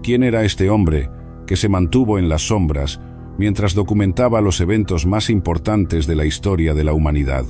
¿Quién era este hombre que se mantuvo en las sombras mientras documentaba los eventos más importantes de la historia de la humanidad?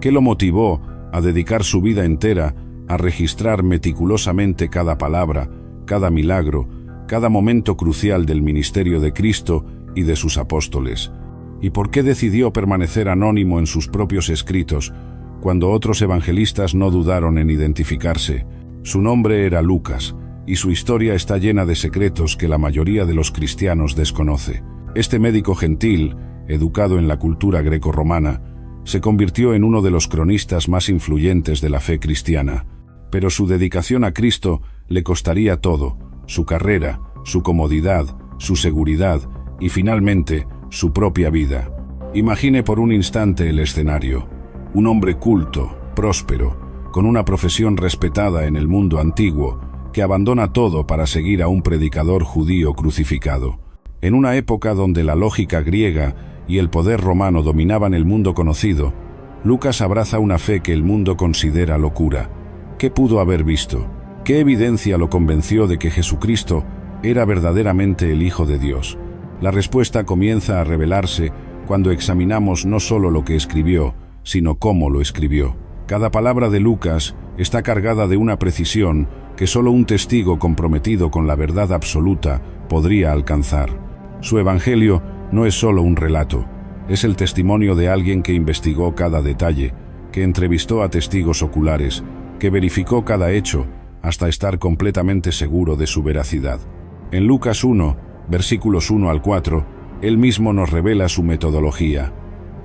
¿Qué lo motivó a dedicar su vida entera a registrar meticulosamente cada palabra, cada milagro, cada momento crucial del ministerio de Cristo y de sus apóstoles? ¿Y por qué decidió permanecer anónimo en sus propios escritos, cuando otros evangelistas no dudaron en identificarse? Su nombre era Lucas, y su historia está llena de secretos que la mayoría de los cristianos desconoce. Este médico gentil, educado en la cultura grecorromana, se convirtió en uno de los cronistas más influyentes de la fe cristiana. Pero su dedicación a Cristo le costaría todo: su carrera, su comodidad, su seguridad y finalmente su propia vida. Imagine por un instante el escenario: un hombre culto, próspero, con una profesión respetada en el mundo antiguo, que abandona todo para seguir a un predicador judío crucificado. En una época donde la lógica griega y el poder romano dominaban el mundo conocido, Lucas abraza una fe que el mundo considera locura. ¿Qué pudo haber visto? ¿Qué evidencia lo convenció de que Jesucristo era verdaderamente el Hijo de Dios? La respuesta comienza a revelarse cuando examinamos no solo lo que escribió, sino cómo lo escribió. Cada palabra de Lucas está cargada de una precisión que solo un testigo comprometido con la verdad absoluta podría alcanzar. Su evangelio no es solo un relato, es el testimonio de alguien que investigó cada detalle, que entrevistó a testigos oculares, que verificó cada hecho hasta estar completamente seguro de su veracidad. En Lucas 1, versículos 1 al 4, él mismo nos revela su metodología.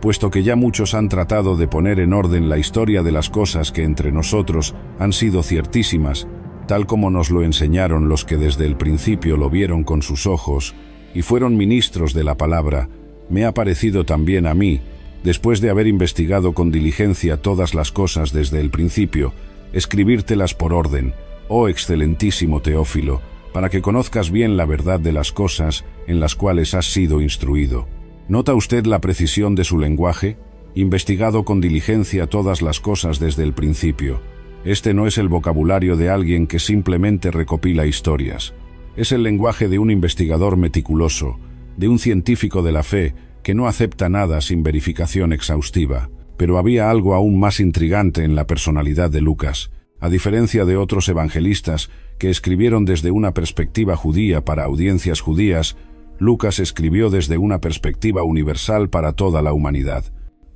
Puesto que ya muchos han tratado de poner en orden la historia de las cosas que entre nosotros han sido ciertísimas, tal como nos lo enseñaron los que desde el principio lo vieron con sus ojos y fueron ministros de la palabra, me ha parecido también a mí, después de haber investigado con diligencia todas las cosas desde el principio, escribírtelas por orden, oh excelentísimo Teófilo, para que conozcas bien la verdad de las cosas en las cuales has sido instruido. ¿Nota usted la precisión de su lenguaje? Investigado con diligencia todas las cosas desde el principio. Este no es el vocabulario de alguien que simplemente recopila historias. Es el lenguaje de un investigador meticuloso, de un científico de la fe que no acepta nada sin verificación exhaustiva. Pero había algo aún más intrigante en la personalidad de Lucas. A diferencia de otros evangelistas que escribieron desde una perspectiva judía para audiencias judías, Lucas escribió desde una perspectiva universal para toda la humanidad.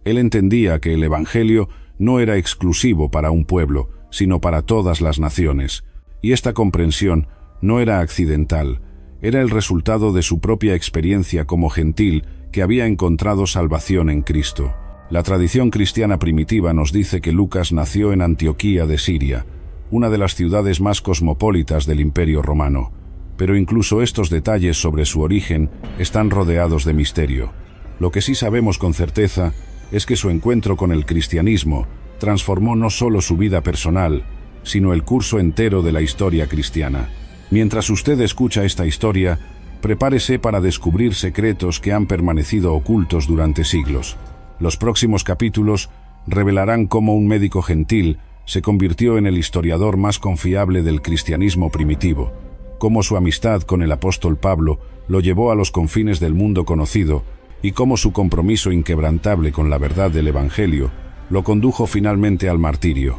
Él entendía que el evangelio no era exclusivo para un pueblo, sino para todas las naciones. Y esta comprensión no era accidental, era el resultado de su propia experiencia como gentil que había encontrado salvación en Cristo. La tradición cristiana primitiva nos dice que Lucas nació en Antioquía de Siria, una de las ciudades más cosmopolitas del Imperio Romano. Pero incluso estos detalles sobre su origen están rodeados de misterio. Lo que sí sabemos con certeza es que su encuentro con el cristianismo transformó no solo su vida personal, sino el curso entero de la historia cristiana. Mientras usted escucha esta historia, prepárese para descubrir secretos que han permanecido ocultos durante siglos. Los próximos capítulos revelarán cómo un médico gentil se convirtió en el historiador más confiable del cristianismo primitivo, cómo su amistad con el apóstol Pablo lo llevó a los confines del mundo conocido y cómo su compromiso inquebrantable con la verdad del Evangelio lo condujo finalmente al martirio.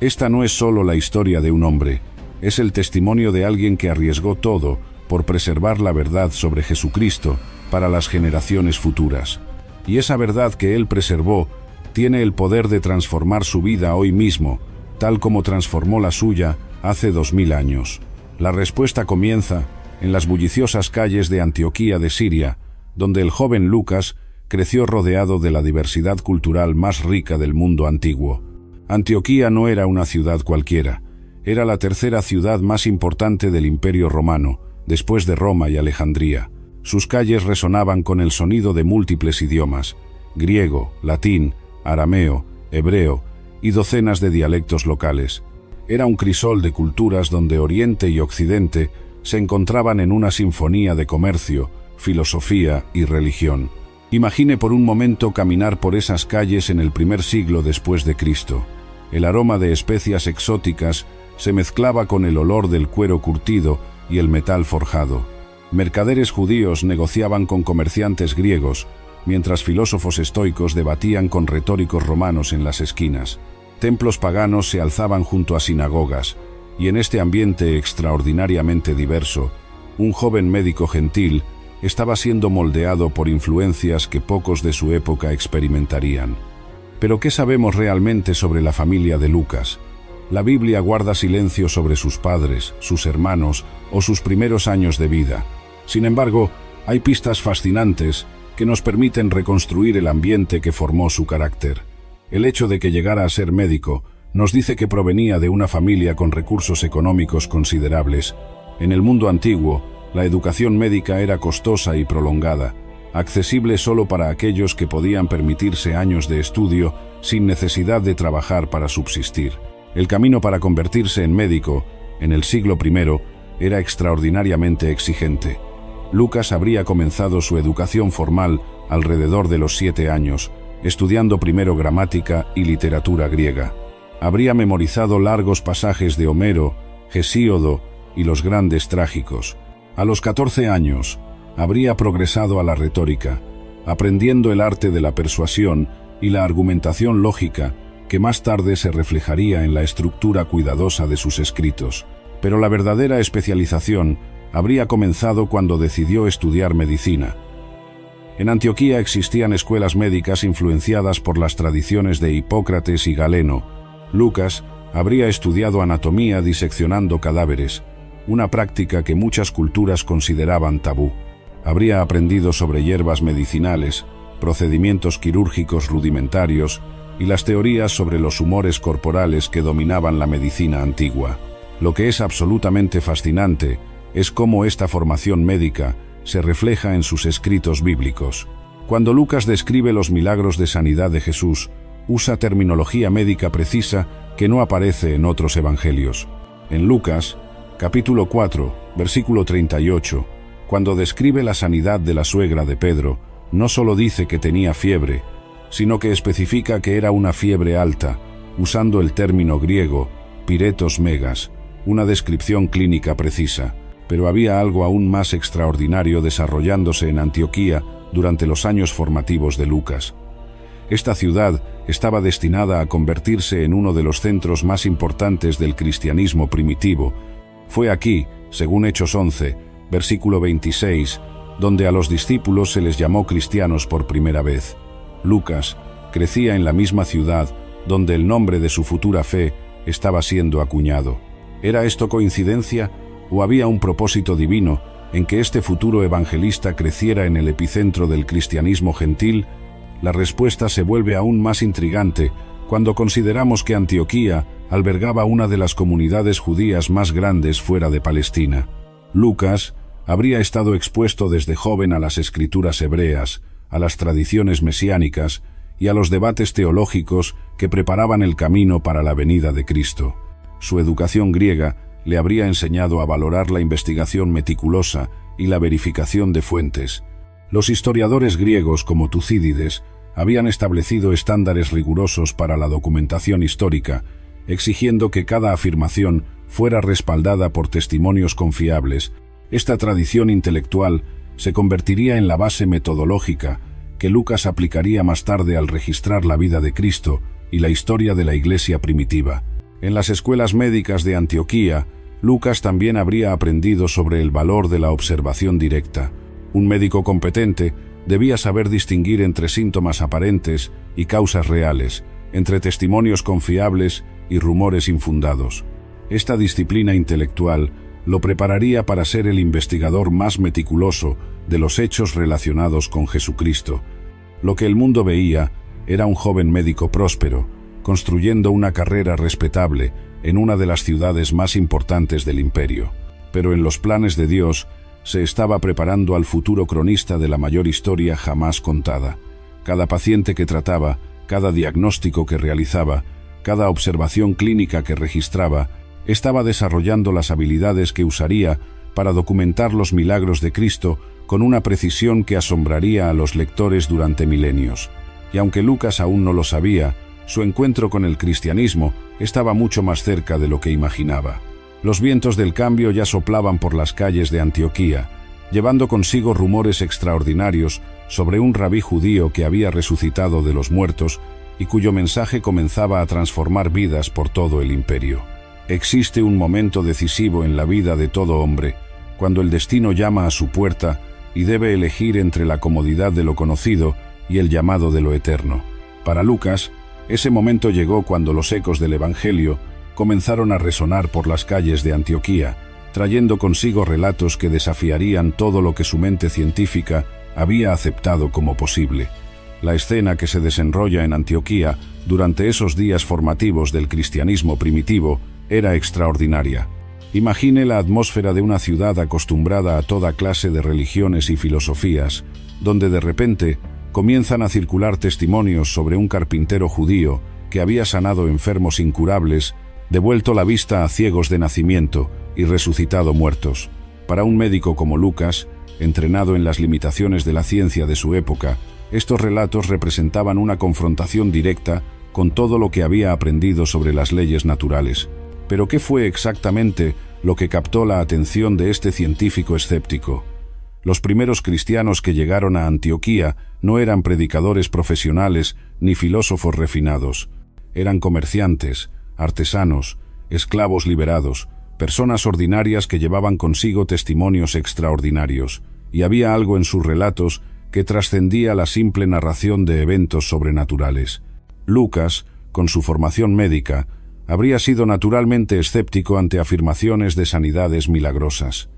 Esta no es solo la historia de un hombre, es el testimonio de alguien que arriesgó todo por preservar la verdad sobre Jesucristo para las generaciones futuras. Y esa verdad que él preservó tiene el poder de transformar su vida hoy mismo, tal como transformó la suya hace 2000 años. La respuesta comienza en las bulliciosas calles de Antioquía de Siria, donde el joven Lucas creció rodeado de la diversidad cultural más rica del mundo antiguo. Antioquía no era una ciudad cualquiera, era la tercera ciudad más importante del Imperio Romano, después de Roma y Alejandría. Sus calles resonaban con el sonido de múltiples idiomas: griego, latín, arameo, hebreo y docenas de dialectos locales. Era un crisol de culturas donde Oriente y Occidente se encontraban en una sinfonía de comercio, filosofía y religión. Imagine por un momento caminar por esas calles en el primer siglo después de Cristo. El aroma de especias exóticas se mezclaba con el olor del cuero curtido y el metal forjado. Mercaderes judíos negociaban con comerciantes griegos, mientras filósofos estoicos debatían con retóricos romanos en las esquinas. Templos paganos se alzaban junto a sinagogas, y en este ambiente extraordinariamente diverso, un joven médico gentil estaba siendo moldeado por influencias que pocos de su época experimentarían. Pero ¿qué sabemos realmente sobre la familia de Lucas? La Biblia guarda silencio sobre sus padres, sus hermanos o sus primeros años de vida. Sin embargo, hay pistas fascinantes que nos permiten reconstruir el ambiente que formó su carácter. El hecho de que llegara a ser médico nos dice que provenía de una familia con recursos económicos considerables. En el mundo antiguo, la educación médica era costosa y prolongada, accesible solo para aquellos que podían permitirse años de estudio sin necesidad de trabajar para subsistir. El camino para convertirse en médico, en el siglo I, era extraordinariamente exigente. Lucas habría comenzado su educación formal alrededor de los 7 años, estudiando primero gramática y literatura griega. Habría memorizado largos pasajes de Homero, Hesíodo y los grandes trágicos. A los 14 años, habría progresado a la retórica, aprendiendo el arte de la persuasión y la argumentación lógica, que más tarde se reflejaría en la estructura cuidadosa de sus escritos. Pero la verdadera especialización habría comenzado cuando decidió estudiar medicina. En Antioquía existían escuelas médicas influenciadas por las tradiciones de Hipócrates y Galeno. Lucas habría estudiado anatomía diseccionando cadáveres, una práctica que muchas culturas consideraban tabú. Habría aprendido sobre hierbas medicinales, procedimientos quirúrgicos rudimentarios y las teorías sobre los humores corporales que dominaban la medicina antigua. Lo que es absolutamente fascinante es cómo esta formación médica se refleja en sus escritos bíblicos. Cuando Lucas describe los milagros de sanidad de Jesús, usa terminología médica precisa que no aparece en otros evangelios. En Lucas, capítulo 4, versículo 38, cuando describe la sanidad de la suegra de Pedro, no solo dice que tenía fiebre, sino que especifica que era una fiebre alta, usando el término griego piretos megas, una descripción clínica precisa. Pero había algo aún más extraordinario desarrollándose en Antioquía durante los años formativos de Lucas. Esta ciudad estaba destinada a convertirse en uno de los centros más importantes del cristianismo primitivo. Fue aquí, según Hechos 11, versículo 26, donde a los discípulos se les llamó cristianos por primera vez. Lucas crecía en la misma ciudad donde el nombre de su futura fe estaba siendo acuñado. ¿Era esto coincidencia o había un propósito divino en que este futuro evangelista creciera en el epicentro del cristianismo gentil? La respuesta se vuelve aún más intrigante cuando consideramos que Antioquía albergaba una de las comunidades judías más grandes fuera de Palestina. Lucas habría estado expuesto desde joven a las escrituras hebreas, a las tradiciones mesiánicas y a los debates teológicos que preparaban el camino para la venida de Cristo. Su educación griega le habría enseñado a valorar la investigación meticulosa y la verificación de fuentes. Los historiadores griegos como Tucídides habían establecido estándares rigurosos para la documentación histórica, exigiendo que cada afirmación fuera respaldada por testimonios confiables. Esta tradición intelectual se convertiría en la base metodológica que Lucas aplicaría más tarde al registrar la vida de Cristo y la historia de la Iglesia primitiva. En las escuelas médicas de Antioquía, Lucas también habría aprendido sobre el valor de la observación directa. Un médico competente debía saber distinguir entre síntomas aparentes y causas reales, entre testimonios confiables y rumores infundados. Esta disciplina intelectual lo prepararía para ser el investigador más meticuloso de los hechos relacionados con Jesucristo. Lo que el mundo veía era un joven médico próspero, construyendo una carrera respetable en una de las ciudades más importantes del imperio. Pero en los planes de Dios se estaba preparando al futuro cronista de la mayor historia jamás contada. Cada paciente que trataba, cada diagnóstico que realizaba, cada observación clínica que registraba, estaba desarrollando las habilidades que usaría para documentar los milagros de Cristo con una precisión que asombraría a los lectores durante milenios. Y aunque Lucas aún no lo sabía, su encuentro con el cristianismo estaba mucho más cerca de lo que imaginaba. Los vientos del cambio ya soplaban por las calles de Antioquía, llevando consigo rumores extraordinarios sobre un rabí judío que había resucitado de los muertos y cuyo mensaje comenzaba a transformar vidas por todo el imperio. Existe un momento decisivo en la vida de todo hombre, cuando el destino llama a su puerta y debe elegir entre la comodidad de lo conocido y el llamado de lo eterno. Para Lucas, ese momento llegó cuando los ecos del Evangelio comenzaron a resonar por las calles de Antioquía, trayendo consigo relatos que desafiarían todo lo que su mente científica había aceptado como posible. La escena que se desenrolla en Antioquía durante esos días formativos del cristianismo primitivo era extraordinaria. Imagine la atmósfera de una ciudad acostumbrada a toda clase de religiones y filosofías, donde de repente comienzan a circular testimonios sobre un carpintero judío que había sanado enfermos incurables, devuelto la vista a ciegos de nacimiento y resucitado muertos. Para un médico como Lucas, entrenado en las limitaciones de la ciencia de su época, estos relatos representaban una confrontación directa con todo lo que había aprendido sobre las leyes naturales. Pero ¿qué fue exactamente lo que captó la atención de este científico escéptico? Los primeros cristianos que llegaron a Antioquía no eran predicadores profesionales ni filósofos refinados. Eran comerciantes, artesanos, esclavos liberados, personas ordinarias que llevaban consigo testimonios extraordinarios, y había algo en sus relatos que trascendía la simple narración de eventos sobrenaturales. Lucas, con su formación médica, habría sido naturalmente escéptico ante afirmaciones de sanidades milagrosas.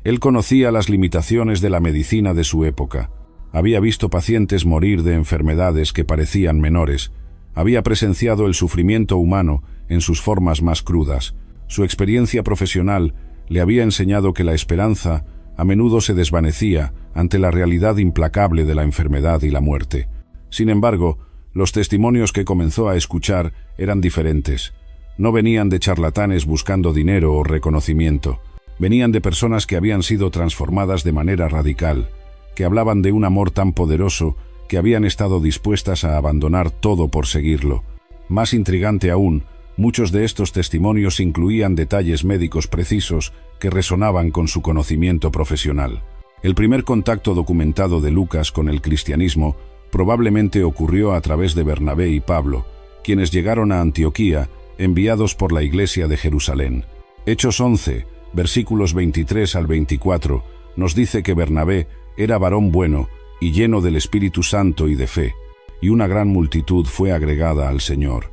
Él conocía las limitaciones de la medicina de su época. Había visto pacientes morir de enfermedades que parecían menores. Había presenciado el sufrimiento humano en sus formas más crudas. Su experiencia profesional le había enseñado que la esperanza a menudo se desvanecía ante la realidad implacable de la enfermedad y la muerte. Sin embargo, los testimonios que comenzó a escuchar eran diferentes. No venían de charlatanes buscando dinero o reconocimiento. Venían de personas que habían sido transformadas de manera radical, que hablaban de un amor tan poderoso que habían estado dispuestas a abandonar todo por seguirlo. Más intrigante aún, muchos de estos testimonios incluían detalles médicos precisos que resonaban con su conocimiento profesional. El primer contacto documentado de Lucas con el cristianismo probablemente ocurrió a través de Bernabé y Pablo, quienes llegaron a Antioquía enviados por la Iglesia de Jerusalén. Hechos 11, versículos 23 al 24, nos dice que Bernabé era varón bueno y lleno del Espíritu Santo y de fe, y una gran multitud fue agregada al Señor.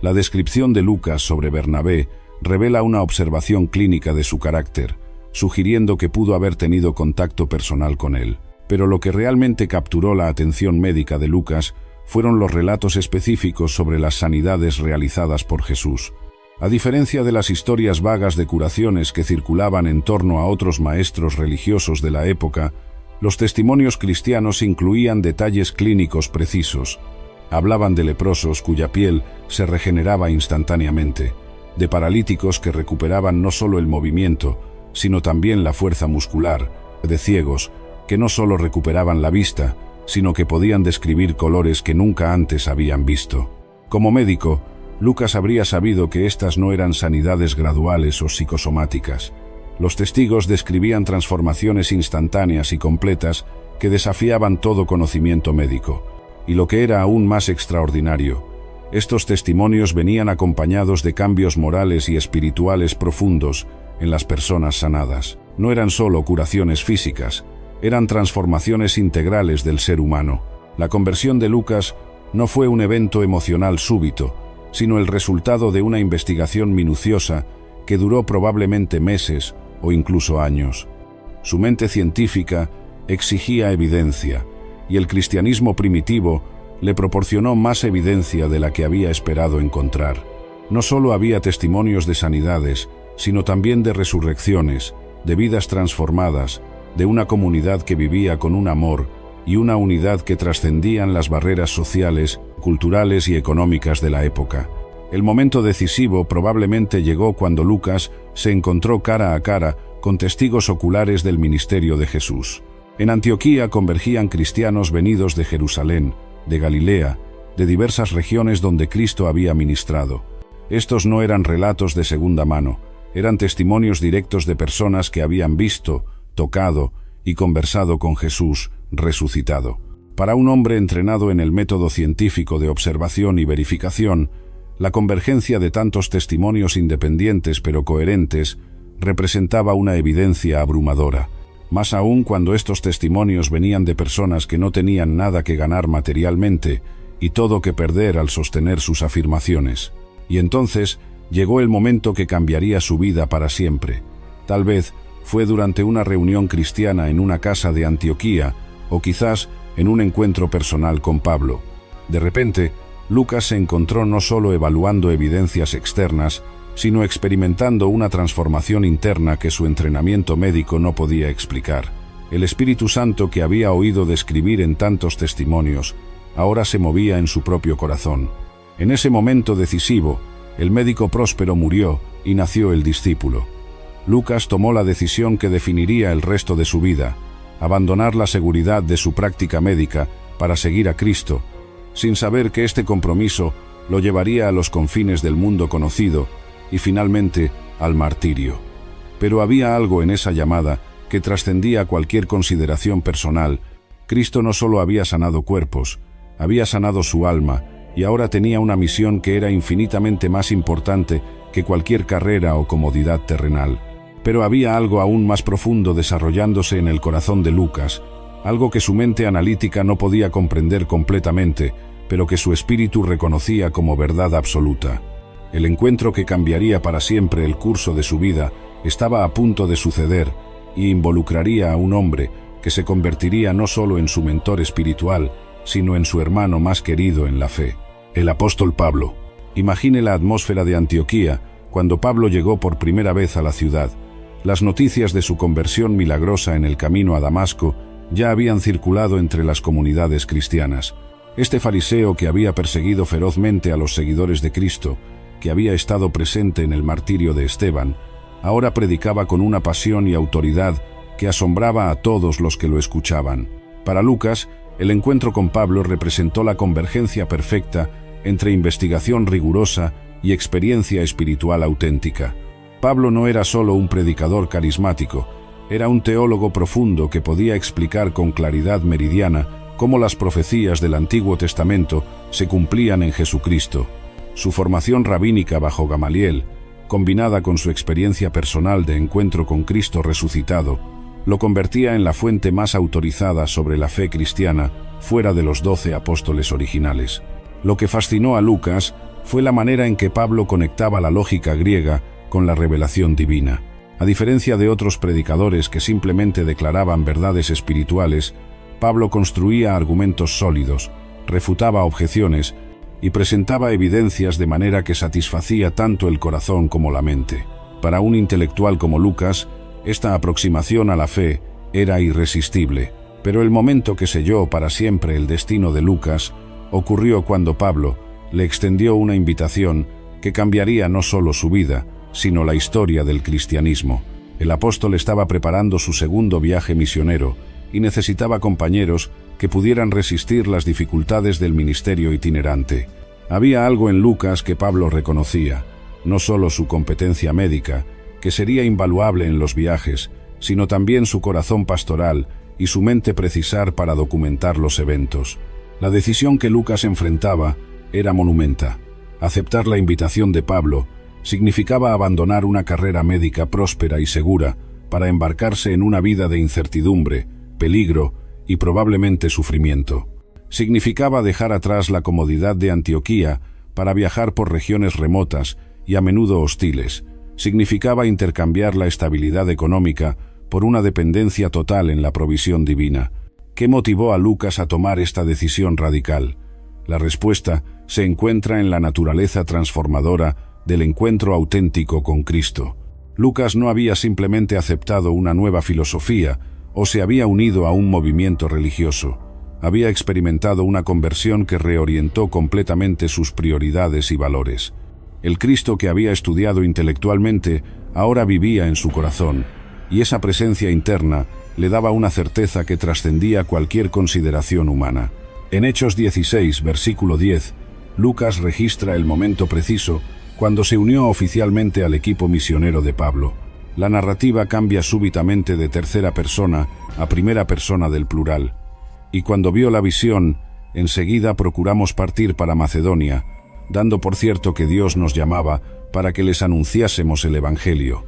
La descripción de Lucas sobre Bernabé revela una observación clínica de su carácter, sugiriendo que pudo haber tenido contacto personal con él. Pero lo que realmente capturó la atención médica de Lucas fueron los relatos específicos sobre las sanidades realizadas por Jesús. A diferencia de las historias vagas de curaciones que circulaban en torno a otros maestros religiosos de la época, los testimonios cristianos incluían detalles clínicos precisos. Hablaban de leprosos cuya piel se regeneraba instantáneamente, de paralíticos que recuperaban no solo el movimiento, sino también la fuerza muscular, de ciegos que no solo recuperaban la vista, sino que podían describir colores que nunca antes habían visto. Como médico, Lucas habría sabido que estas no eran sanidades graduales o psicosomáticas. Los testigos describían transformaciones instantáneas y completas que desafiaban todo conocimiento médico. Y lo que era aún más extraordinario, estos testimonios venían acompañados de cambios morales y espirituales profundos en las personas sanadas. No eran solo curaciones físicas, eran transformaciones integrales del ser humano. La conversión de Lucas no fue un evento emocional súbito, sino el resultado de una investigación minuciosa que duró probablemente meses o incluso años. Su mente científica exigía evidencia, y el cristianismo primitivo le proporcionó más evidencia de la que había esperado encontrar. No solo había testimonios de sanidades, sino también de resurrecciones, de vidas transformadas, de una comunidad que vivía con un amor y una unidad que trascendían las barreras sociales, culturales y económicas de la época. El momento decisivo probablemente llegó cuando Lucas se encontró cara a cara con testigos oculares del ministerio de Jesús. En Antioquía convergían cristianos venidos de Jerusalén, de Galilea, de diversas regiones donde Cristo había ministrado. Estos no eran relatos de segunda mano, Eran testimonios directos de personas que habían visto, tocado y conversado con Jesús resucitado. Para un hombre entrenado en el método científico de observación y verificación, la convergencia de tantos testimonios independientes pero coherentes representaba una evidencia abrumadora, más aún cuando estos testimonios venían de personas que no tenían nada que ganar materialmente y todo que perder al sostener sus afirmaciones. Y entonces llegó el momento que cambiaría su vida para siempre. Tal vez fue durante una reunión cristiana en una casa de Antioquía, o quizás en un encuentro personal con Pablo. De repente, Lucas se encontró no solo evaluando evidencias externas, sino experimentando una transformación interna que su entrenamiento médico no podía explicar. El Espíritu Santo que había oído describir en tantos testimonios, ahora se movía en su propio corazón. En ese momento decisivo, el médico próspero murió y nació el discípulo. Lucas tomó la decisión que definiría el resto de su vida: abandonar la seguridad de su práctica médica para seguir a Cristo, sin saber que este compromiso lo llevaría a los confines del mundo conocido y finalmente al martirio. Pero había algo en esa llamada que trascendía cualquier consideración personal. Cristo no solo había sanado cuerpos, había sanado su alma, y ahora tenía una misión que era infinitamente más importante que cualquier carrera o comodidad terrenal. Pero había algo aún más profundo desarrollándose en el corazón de Lucas, algo que su mente analítica no podía comprender completamente, pero que su espíritu reconocía como verdad absoluta. El encuentro que cambiaría para siempre el curso de su vida estaba a punto de suceder y involucraría a un hombre que se convertiría no solo en su mentor espiritual, sino en su hermano más querido en la fe, el apóstol Pablo. Imagine la atmósfera de Antioquía cuando Pablo llegó por primera vez a la ciudad. Las noticias de su conversión milagrosa en el camino a Damasco ya habían circulado entre las comunidades cristianas. Este fariseo que había perseguido ferozmente a los seguidores de Cristo, que había estado presente en el martirio de Esteban, ahora predicaba con una pasión y autoridad que asombraba a todos los que lo escuchaban. Para Lucas, el encuentro con Pablo representó la convergencia perfecta entre investigación rigurosa y experiencia espiritual auténtica. Pablo no era solo un predicador carismático, era un teólogo profundo que podía explicar con claridad meridiana cómo las profecías del Antiguo Testamento se cumplían en Jesucristo. Su formación rabínica bajo Gamaliel, combinada con su experiencia personal de encuentro con Cristo resucitado, lo convertía en la fuente más autorizada sobre la fe cristiana fuera de los 12 apóstoles originales. Lo que fascinó a Lucas fue la manera en que Pablo conectaba la lógica griega con la revelación divina. A diferencia de otros predicadores que simplemente declaraban verdades espirituales, Pablo construía argumentos sólidos, refutaba objeciones y presentaba evidencias de manera que satisfacía tanto el corazón como la mente. Para un intelectual como Lucas, esta aproximación a la fe era irresistible, pero el momento que selló para siempre el destino de Lucas ocurrió cuando Pablo le extendió una invitación que cambiaría no solo su vida, sino la historia del cristianismo. El apóstol estaba preparando su segundo viaje misionero y necesitaba compañeros que pudieran resistir las dificultades del ministerio itinerante. Había algo en Lucas que Pablo reconocía, no solo su competencia médica, que sería invaluable en los viajes, sino también su corazón pastoral y su mente precisar para documentar los eventos. La decisión que Lucas enfrentaba era monumenta. Aceptar la invitación de Pablo significaba abandonar una carrera médica próspera y segura para embarcarse en una vida de incertidumbre, peligro y probablemente sufrimiento. Significaba dejar atrás la comodidad de Antioquía para viajar por regiones remotas y a menudo hostiles. Significaba intercambiar la estabilidad económica por una dependencia total en la provisión divina. ¿Qué motivó a Lucas a tomar esta decisión radical? La respuesta se encuentra en la naturaleza transformadora del encuentro auténtico con Cristo. Lucas no había simplemente aceptado una nueva filosofía o se había unido a un movimiento religioso. Había experimentado una conversión que reorientó completamente sus prioridades y valores. El Cristo que había estudiado intelectualmente ahora vivía en su corazón, y esa presencia interna le daba una certeza que trascendía cualquier consideración humana. En Hechos 16, versículo 10, Lucas registra el momento preciso Cuando se unió oficialmente al equipo misionero de Pablo, la narrativa cambia súbitamente de tercera persona a primera persona del plural. Y cuando vio la visión, enseguida procuramos partir para Macedonia, dando por cierto que Dios nos llamaba para que les anunciásemos el Evangelio.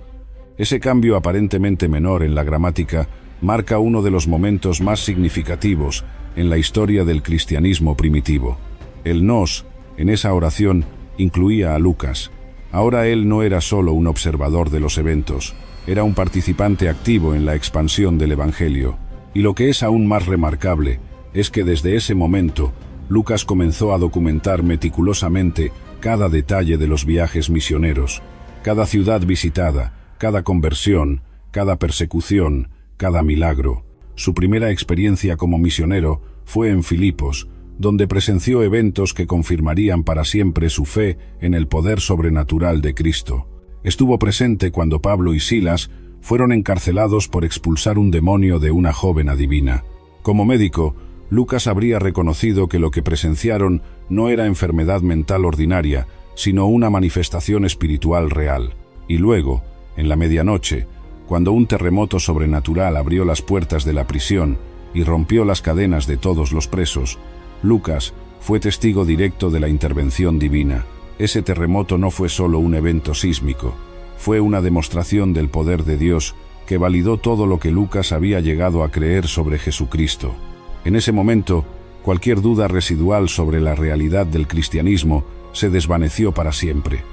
Ese cambio aparentemente menor en la gramática marca uno de los momentos más significativos en la historia del cristianismo primitivo. El nos, en esa oración, incluía a Lucas. Ahora él no era solo un observador de los eventos, era un participante activo en la expansión del Evangelio. Y lo que es aún más remarcable es que desde ese momento, Lucas comenzó a documentar meticulosamente cada detalle de los viajes misioneros, cada ciudad visitada, cada conversión, cada persecución, cada milagro. Su primera experiencia como misionero fue en Filipos, donde presenció eventos que confirmarían para siempre su fe en el poder sobrenatural de Cristo. Estuvo presente cuando Pablo y Silas fueron encarcelados por expulsar un demonio de una joven adivina. Como médico, Lucas habría reconocido que lo que presenciaron no era enfermedad mental ordinaria, sino una manifestación espiritual real. Y luego, en la medianoche, cuando un terremoto sobrenatural abrió las puertas de la prisión y rompió las cadenas de todos los presos, Lucas fue testigo directo de la intervención divina. Ese terremoto no fue solo un evento sísmico, fue una demostración del poder de Dios que validó todo lo que Lucas había llegado a creer sobre Jesucristo. En ese momento, cualquier duda residual sobre la realidad del cristianismo se desvaneció para siempre.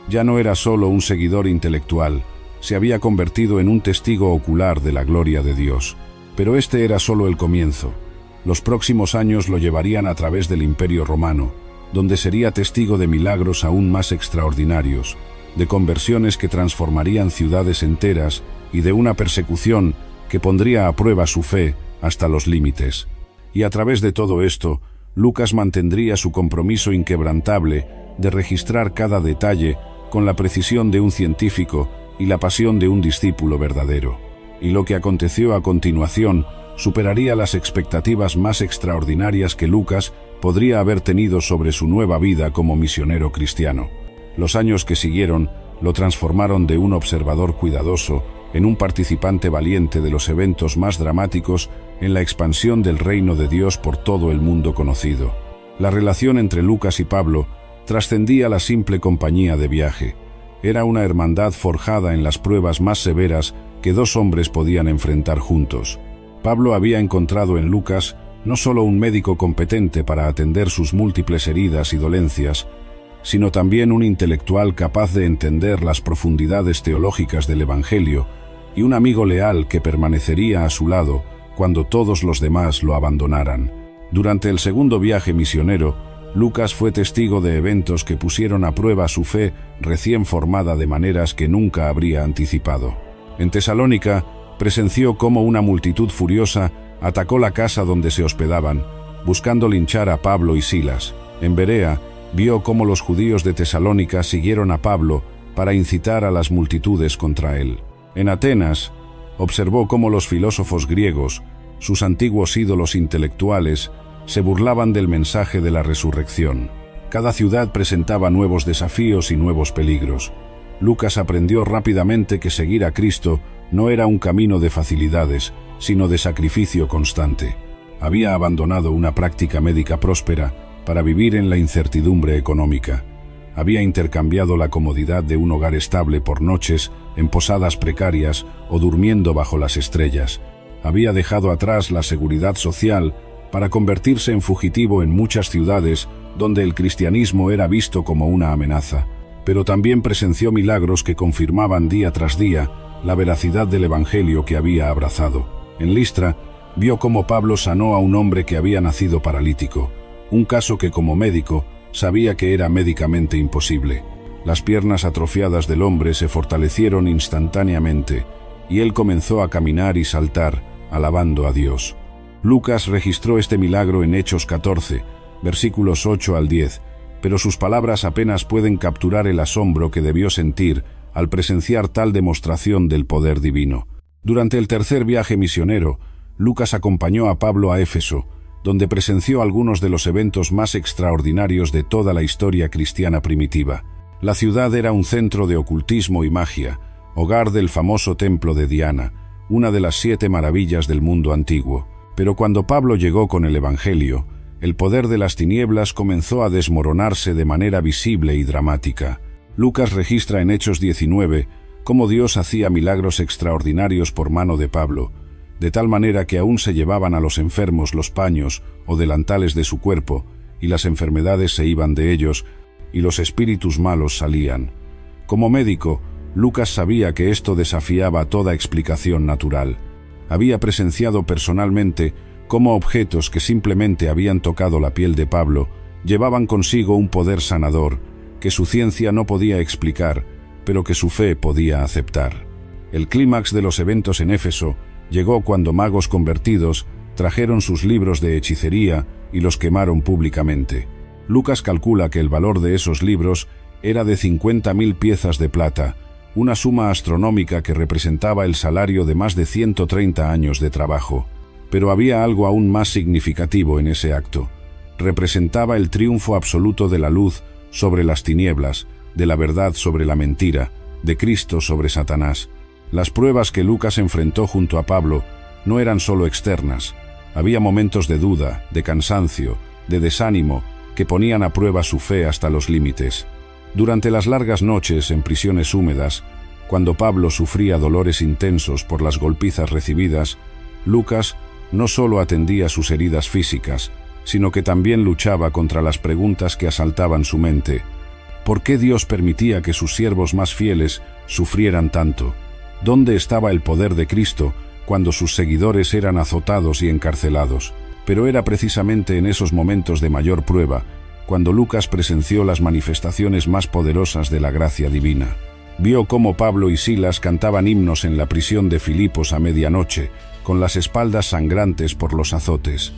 Ya no era solo un seguidor intelectual, se había convertido en un testigo ocular de la gloria de Dios. Pero este era solo el comienzo. Los próximos años lo llevarían a través del Imperio Romano, donde sería testigo de milagros aún más extraordinarios, de conversiones que transformarían ciudades enteras y de una persecución que pondría a prueba su fe hasta los límites. Y a través de todo esto, Lucas mantendría su compromiso inquebrantable de registrar cada detalle con la precisión de un científico y la pasión de un discípulo verdadero. Y lo que aconteció a continuación superaría las expectativas más extraordinarias que Lucas podría haber tenido sobre su nueva vida como misionero cristiano. Los años que siguieron lo transformaron de un observador cuidadoso en un participante valiente de los eventos más dramáticos en la expansión del reino de Dios por todo el mundo conocido. La relación entre Lucas y Pablo trascendía la simple compañía de viaje. Era una hermandad forjada en las pruebas más severas que dos hombres podían enfrentar juntos. Pablo había encontrado en Lucas no solo un médico competente para atender sus múltiples heridas y dolencias, sino también un intelectual capaz de entender las profundidades teológicas del Evangelio y un amigo leal que permanecería a su lado cuando todos los demás lo abandonaran. Durante el segundo viaje misionero, Lucas fue testigo de eventos que pusieron a prueba su fe recién formada de maneras que nunca habría anticipado. En Tesalónica, presenció cómo una multitud furiosa atacó la casa donde se hospedaban, buscando linchar a Pablo y Silas. En Berea, vio cómo los judíos de Tesalónica siguieron a Pablo para incitar a las multitudes contra él. En Atenas, observó cómo los filósofos griegos, sus antiguos ídolos intelectuales, se burlaban del mensaje de la resurrección. Cada ciudad presentaba nuevos desafíos y nuevos peligros. Lucas aprendió rápidamente que seguir a Cristo no era un camino de facilidades, sino de sacrificio constante. Había abandonado una práctica médica próspera para vivir en la incertidumbre económica. Había intercambiado la comodidad de un hogar estable por noches en posadas precarias o durmiendo bajo las estrellas. Había dejado atrás la seguridad social para convertirse en fugitivo en muchas ciudades donde el cristianismo era visto como una amenaza. Pero también presenció milagros que confirmaban día tras día la veracidad del Evangelio que había abrazado. En Listra, vio cómo Pablo sanó a un hombre que había nacido paralítico, un caso que como médico sabía que era médicamente imposible. Las piernas atrofiadas del hombre se fortalecieron instantáneamente y él comenzó a caminar y saltar, alabando a Dios. Lucas registró este milagro en Hechos 14, versículos 8 al 10, pero sus palabras apenas pueden capturar el asombro que debió sentir al presenciar tal demostración del poder divino. Durante el tercer viaje misionero, Lucas acompañó a Pablo a Éfeso, donde presenció algunos de los eventos más extraordinarios de toda la historia cristiana primitiva. La ciudad era un centro de ocultismo y magia, hogar del famoso templo de Diana, una de las 7 maravillas del mundo antiguo. Pero cuando Pablo llegó con el Evangelio, el poder de las tinieblas comenzó a desmoronarse de manera visible y dramática. Lucas registra en Hechos 19 cómo Dios hacía milagros extraordinarios por mano de Pablo, de tal manera que aún se llevaban a los enfermos los paños o delantales de su cuerpo, y las enfermedades se iban de ellos, y los espíritus malos salían. Como médico, Lucas sabía que esto desafiaba toda explicación natural. Había presenciado personalmente cómo objetos que simplemente habían tocado la piel de Pablo llevaban consigo un poder sanador que su ciencia no podía explicar, pero que su fe podía aceptar. El clímax de los eventos en Éfeso llegó cuando magos convertidos trajeron sus libros de hechicería y los quemaron públicamente. Lucas calcula que el valor de esos libros era de 50.000 piezas de plata, una suma astronómica que representaba el salario de más de 130 años de trabajo. Pero había algo aún más significativo en ese acto. Representaba el triunfo absoluto de la luz sobre las tinieblas, de la verdad sobre la mentira, de Cristo sobre Satanás. Las pruebas que Lucas enfrentó junto a Pablo no eran solo externas. Había momentos de duda, de cansancio, de desánimo, que ponían a prueba su fe hasta los límites. Durante las largas noches en prisiones húmedas, cuando Pablo sufría dolores intensos por las golpizas recibidas, Lucas no solo atendía sus heridas físicas, sino que también luchaba contra las preguntas que asaltaban su mente. ¿Por qué Dios permitía que sus siervos más fieles sufrieran tanto? ¿Dónde estaba el poder de Cristo cuando sus seguidores eran azotados y encarcelados? Pero era precisamente en esos momentos de mayor prueba cuando Lucas presenció las manifestaciones más poderosas de la gracia divina. Vio cómo Pablo y Silas cantaban himnos en la prisión de Filipos a medianoche, con las espaldas sangrantes por los azotes.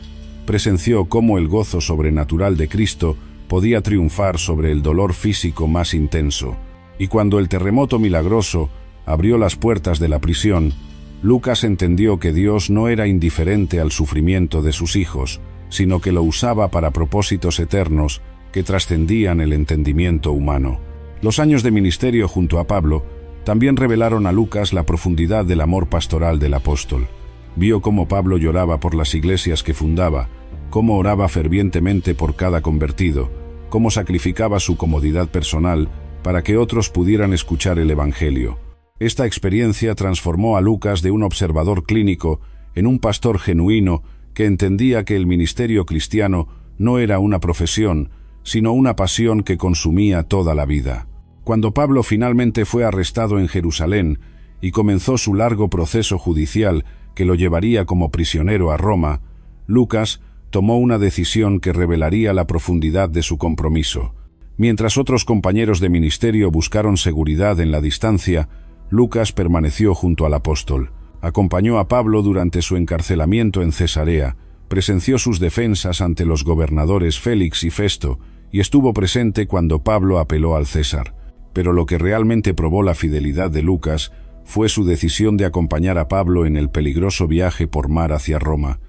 Presenció cómo el gozo sobrenatural de Cristo podía triunfar sobre el dolor físico más intenso. Y cuando el terremoto milagroso abrió las puertas de la prisión, Lucas entendió que Dios no era indiferente al sufrimiento de sus hijos, sino que lo usaba para propósitos eternos que trascendían el entendimiento humano. Los años de ministerio junto a Pablo también revelaron a Lucas la profundidad del amor pastoral del apóstol. Vio cómo Pablo lloraba por las iglesias que fundaba, cómo oraba fervientemente por cada convertido, cómo sacrificaba su comodidad personal para que otros pudieran escuchar el Evangelio. Esta experiencia transformó a Lucas de un observador clínico en un pastor genuino que entendía que el ministerio cristiano no era una profesión, sino una pasión que consumía toda la vida. Cuando Pablo finalmente fue arrestado en Jerusalén y comenzó su largo proceso judicial que lo llevaría como prisionero a Roma, Lucas tomó una decisión que revelaría la profundidad de su compromiso. Mientras otros compañeros de ministerio buscaron seguridad en la distancia, Lucas permaneció junto al apóstol. Acompañó a Pablo durante su encarcelamiento en Cesarea, presenció sus defensas ante los gobernadores Félix y Festo, y estuvo presente cuando Pablo apeló al César. Pero lo que realmente probó la fidelidad de Lucas fue su decisión de acompañar a Pablo en el peligroso viaje por mar hacia Roma.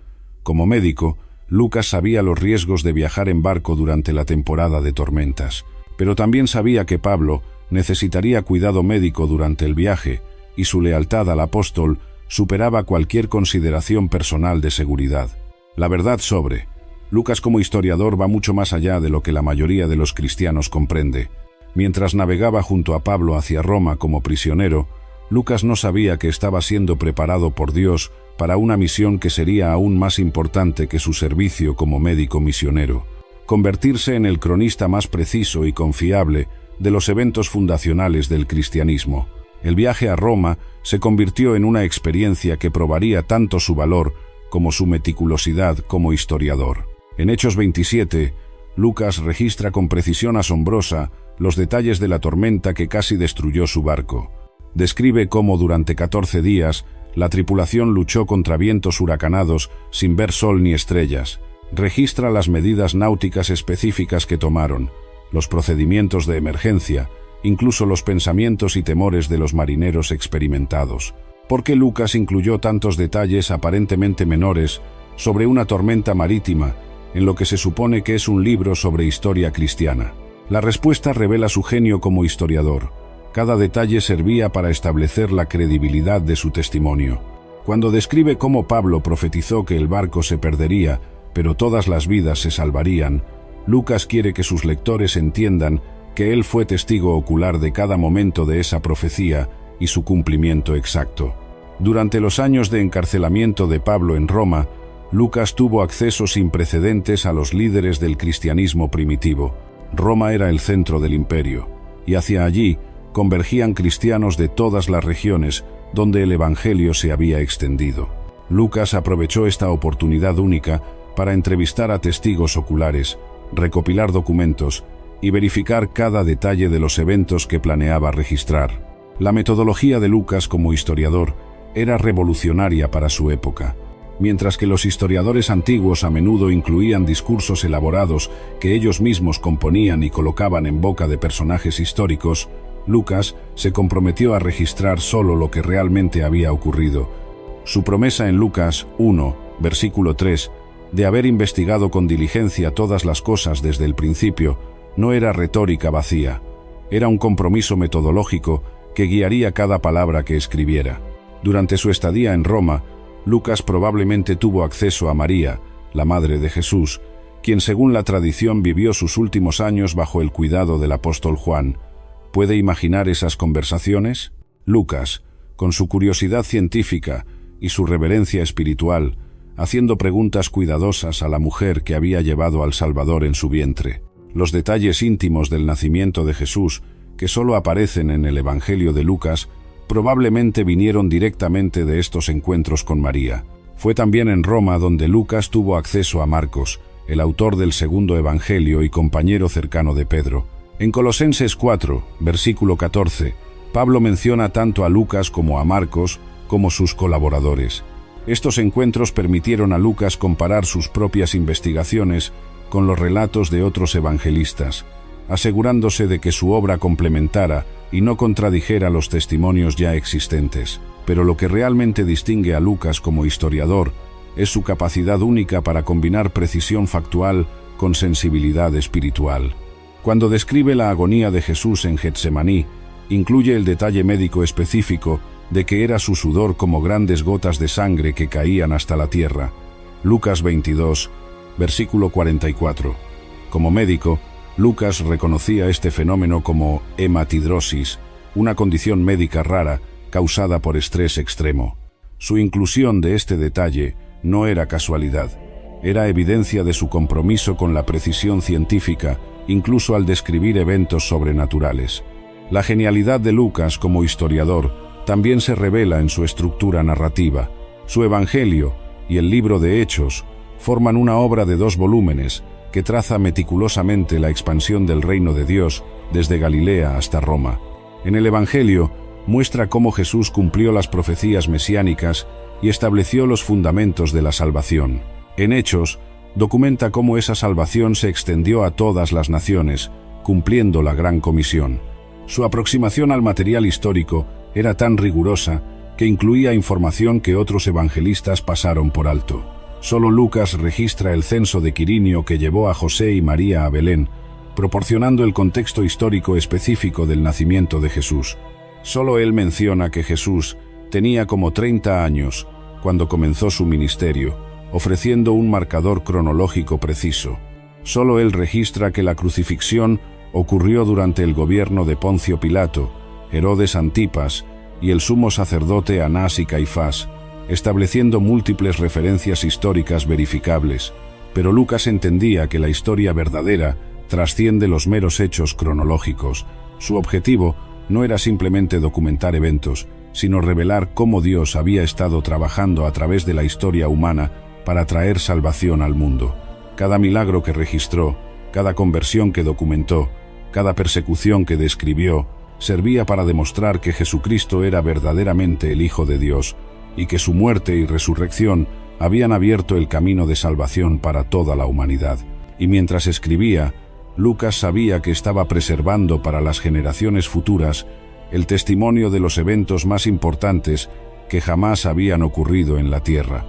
Como médico, Lucas sabía los riesgos de viajar en barco durante la temporada de tormentas, pero también sabía que Pablo necesitaría cuidado médico durante el viaje, y su lealtad al apóstol superaba cualquier consideración personal de seguridad. La verdad sobre Lucas como historiador va mucho más allá de lo que la mayoría de los cristianos comprende. Mientras navegaba junto a Pablo hacia Roma como prisionero, Lucas no sabía que estaba siendo preparado por Dios para una misión que sería aún más importante que su servicio como médico misionero: convertirse en el cronista más preciso y confiable de los eventos fundacionales del cristianismo. El viaje a Roma se convirtió en una experiencia que probaría tanto su valor como su meticulosidad como historiador. En Hechos 27, Lucas registra con precisión asombrosa los detalles de la tormenta que casi destruyó su barco. Describe cómo durante 14 días la tripulación luchó contra vientos huracanados sin ver sol ni estrellas. Registra las medidas náuticas específicas que tomaron, los procedimientos de emergencia, incluso los pensamientos y temores de los marineros experimentados. ¿Por qué Lucas incluyó tantos detalles aparentemente menores sobre una tormenta marítima en lo que se supone que es un libro sobre historia cristiana? La respuesta revela su genio como historiador. Cada detalle servía para establecer la credibilidad de su testimonio. Cuando describe cómo Pablo profetizó que el barco se perdería, pero todas las vidas se salvarían, Lucas quiere que sus lectores entiendan que él fue testigo ocular de cada momento de esa profecía y su cumplimiento exacto. Durante los años de encarcelamiento de Pablo en Roma, Lucas tuvo acceso sin precedentes a los líderes del cristianismo primitivo. Roma era el centro del imperio, y hacia allí convergían cristianos de todas las regiones donde el evangelio se había extendido. Lucas aprovechó esta oportunidad única para entrevistar a testigos oculares, recopilar documentos y verificar cada detalle de los eventos que planeaba registrar. La metodología de Lucas como historiador era revolucionaria para su época. Mientras que los historiadores antiguos a menudo incluían discursos elaborados que ellos mismos componían y colocaban en boca de personajes históricos, Lucas se comprometió a registrar solo lo que realmente había ocurrido. Su promesa en Lucas 1, versículo 3, de haber investigado con diligencia todas las cosas desde el principio, no era retórica vacía. Era un compromiso metodológico que guiaría cada palabra que escribiera. Durante su estadía en Roma, Lucas probablemente tuvo acceso a María, la madre de Jesús, quien según la tradición vivió sus últimos años bajo el cuidado del apóstol Juan. ¿Puede imaginar esas conversaciones? Lucas, con su curiosidad científica y su reverencia espiritual, haciendo preguntas cuidadosas a la mujer que había llevado al Salvador en su vientre. Los detalles íntimos del nacimiento de Jesús, que solo aparecen en el Evangelio de Lucas, probablemente vinieron directamente de estos encuentros con María. Fue también en Roma donde Lucas tuvo acceso a Marcos, el autor del segundo Evangelio y compañero cercano de Pedro. En Colosenses 4, versículo 14, Pablo menciona tanto a Lucas como a Marcos como sus colaboradores. Estos encuentros permitieron a Lucas comparar sus propias investigaciones con los relatos de otros evangelistas, asegurándose de que su obra complementara y no contradijera los testimonios ya existentes. Pero lo que realmente distingue a Lucas como historiador es su capacidad única para combinar precisión factual con sensibilidad espiritual. Cuando describe la agonía de Jesús en Getsemaní, incluye el detalle médico específico de que era su sudor como grandes gotas de sangre que caían hasta la tierra. Lucas 22, versículo 44. Como médico, Lucas reconocía este fenómeno como hematidrosis, una condición médica rara causada por estrés extremo. Su inclusión de este detalle no era casualidad, era evidencia de su compromiso con la precisión científica, incluso al describir eventos sobrenaturales. La genialidad de Lucas como historiador también se revela en su estructura narrativa. Su Evangelio y el libro de Hechos forman una obra de 2 volúmenes que traza meticulosamente la expansión del reino de Dios desde Galilea hasta Roma. En el Evangelio muestra cómo Jesús cumplió las profecías mesiánicas y estableció los fundamentos de la salvación. En Hechos documenta cómo esa salvación se extendió a todas las naciones, cumpliendo la Gran Comisión. Su aproximación al material histórico era tan rigurosa que incluía información que otros evangelistas pasaron por alto. Solo Lucas registra el censo de Quirinio que llevó a José y María a Belén, proporcionando el contexto histórico específico del nacimiento de Jesús. Solo él menciona que Jesús tenía como 30 años cuando comenzó su ministerio, ofreciendo un marcador cronológico preciso. Solo él registra que la crucifixión ocurrió durante el gobierno de Poncio Pilato, Herodes Antipas y el sumo sacerdote Anás y Caifás, estableciendo múltiples referencias históricas verificables. Pero Lucas entendía que la historia verdadera trasciende los meros hechos cronológicos. Su objetivo no era simplemente documentar eventos, sino revelar cómo Dios había estado trabajando a través de la historia humana para traer salvación al mundo. Cada milagro que registró, cada conversión que documentó, cada persecución que describió, servía para demostrar que Jesucristo era verdaderamente el Hijo de Dios, y que su muerte y resurrección habían abierto el camino de salvación para toda la humanidad. Y mientras escribía, Lucas sabía que estaba preservando para las generaciones futuras el testimonio de los eventos más importantes que jamás habían ocurrido en la tierra.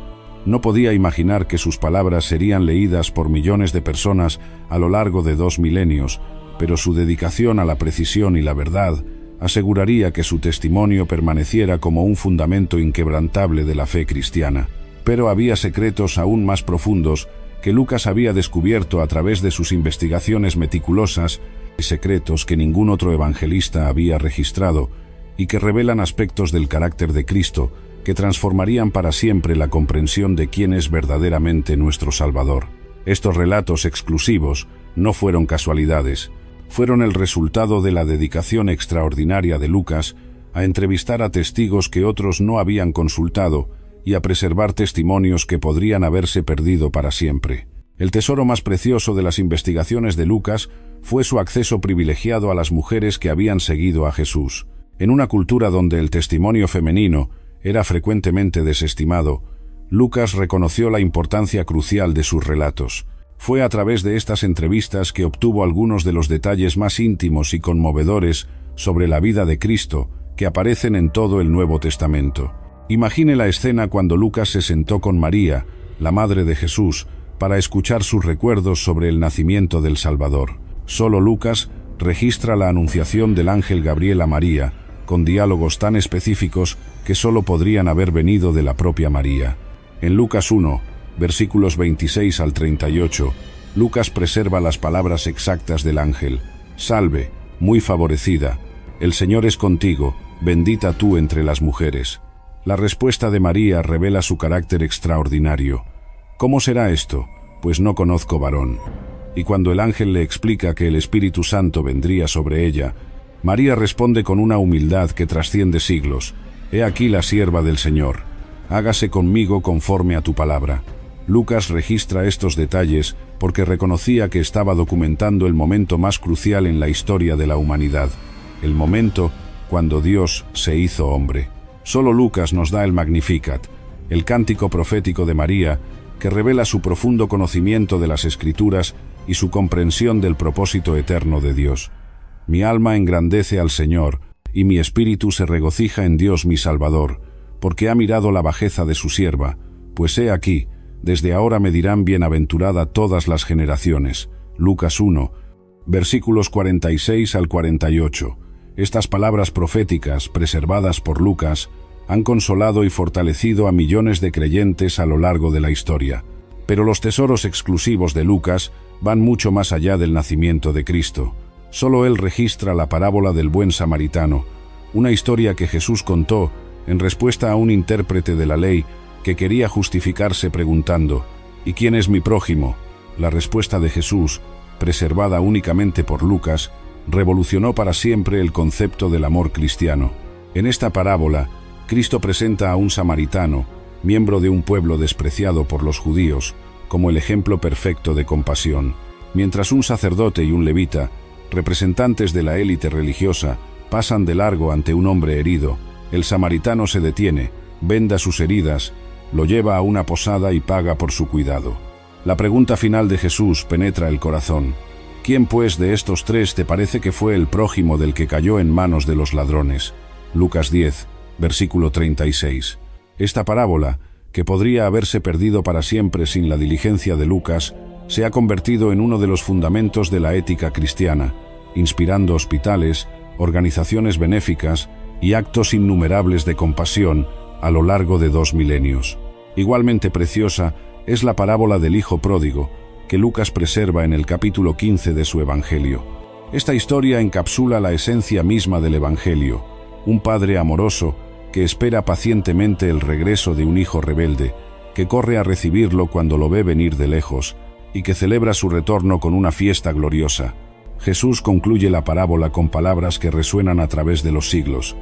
No podía imaginar que sus palabras serían leídas por millones de personas a lo largo de 2 milenios, pero su dedicación a la precisión y la verdad aseguraría que su testimonio permaneciera como un fundamento inquebrantable de la fe cristiana. Pero había secretos aún más profundos que Lucas había descubierto a través de sus investigaciones meticulosas, secretos que ningún otro evangelista había registrado y que revelan aspectos del carácter de Cristo que transformarían para siempre la comprensión de quién es verdaderamente nuestro Salvador. Estos relatos exclusivos no fueron casualidades, fueron el resultado de la dedicación extraordinaria de Lucas a entrevistar a testigos que otros no habían consultado y a preservar testimonios que podrían haberse perdido para siempre. El tesoro más precioso de las investigaciones de Lucas fue su acceso privilegiado a las mujeres que habían seguido a Jesús. En una cultura donde el testimonio femenino era frecuentemente desestimado, Lucas reconoció la importancia crucial de sus relatos. Fue a través de estas entrevistas que obtuvo algunos de los detalles más íntimos y conmovedores sobre la vida de Cristo que aparecen en todo el Nuevo Testamento. Imagine la escena cuando Lucas se sentó con María, la madre de Jesús, para escuchar sus recuerdos sobre el nacimiento del Salvador. Solo Lucas registra la anunciación del ángel Gabriel a María, con diálogos tan específicos que solo podrían haber venido de la propia María. En Lucas 1, versículos 26 al 38, Lucas preserva las palabras exactas del ángel: «Salve, muy favorecida, el Señor es contigo, bendita tú entre las mujeres». La respuesta de María revela su carácter extraordinario. «¿Cómo será esto? Pues no conozco varón». Y cuando el ángel le explica que el Espíritu Santo vendría sobre ella, María responde con una humildad que trasciende siglos: «He aquí la sierva del Señor, hágase conmigo conforme a tu palabra». Lucas registra estos detalles porque reconocía que estaba documentando el momento más crucial en la historia de la humanidad, el momento cuando Dios se hizo hombre. Solo Lucas nos da el Magnificat, el cántico profético de María, que revela su profundo conocimiento de las Escrituras y su comprensión del propósito eterno de Dios. «Mi alma engrandece al Señor, y mi espíritu se regocija en Dios mi Salvador, porque ha mirado la bajeza de su sierva, pues he aquí, desde ahora me dirán bienaventurada todas las generaciones». Lucas 1, versículos 46 al 48. Estas palabras proféticas, preservadas por Lucas, han consolado y fortalecido a millones de creyentes a lo largo de la historia. Pero los tesoros exclusivos de Lucas van mucho más allá del nacimiento de Cristo. Solo él registra la parábola del buen samaritano, una historia que Jesús contó en respuesta a un intérprete de la ley que quería justificarse preguntando: «¿Y quién es mi prójimo?». La respuesta de Jesús, preservada únicamente por Lucas, revolucionó para siempre el concepto del amor cristiano. En esta parábola, Cristo presenta a un samaritano, miembro de un pueblo despreciado por los judíos, como el ejemplo perfecto de compasión. Mientras un sacerdote y un levita, representantes de la élite religiosa, pasan de largo ante un hombre herido, el samaritano se detiene, venda sus heridas, lo lleva a una posada y paga por su cuidado. La pregunta final de Jesús penetra el corazón: «¿Quién pues de estos tres te parece que fue el prójimo del que cayó en manos de los ladrones?». Lucas 10, versículo 36. Esta parábola, que podría haberse perdido para siempre sin la diligencia de Lucas, se ha convertido en uno de los fundamentos de la ética cristiana, inspirando hospitales, organizaciones benéficas y actos innumerables de compasión a lo largo de 2 milenios. Igualmente preciosa es la parábola del hijo pródigo, que Lucas preserva en el capítulo 15 de su Evangelio. Esta historia encapsula la esencia misma del Evangelio: un padre amoroso que espera pacientemente el regreso de un hijo rebelde, que corre a recibirlo cuando lo ve venir de lejos, y que celebra su retorno con una fiesta gloriosa. Jesús concluye la parábola con palabras que resuenan a través de los siglos: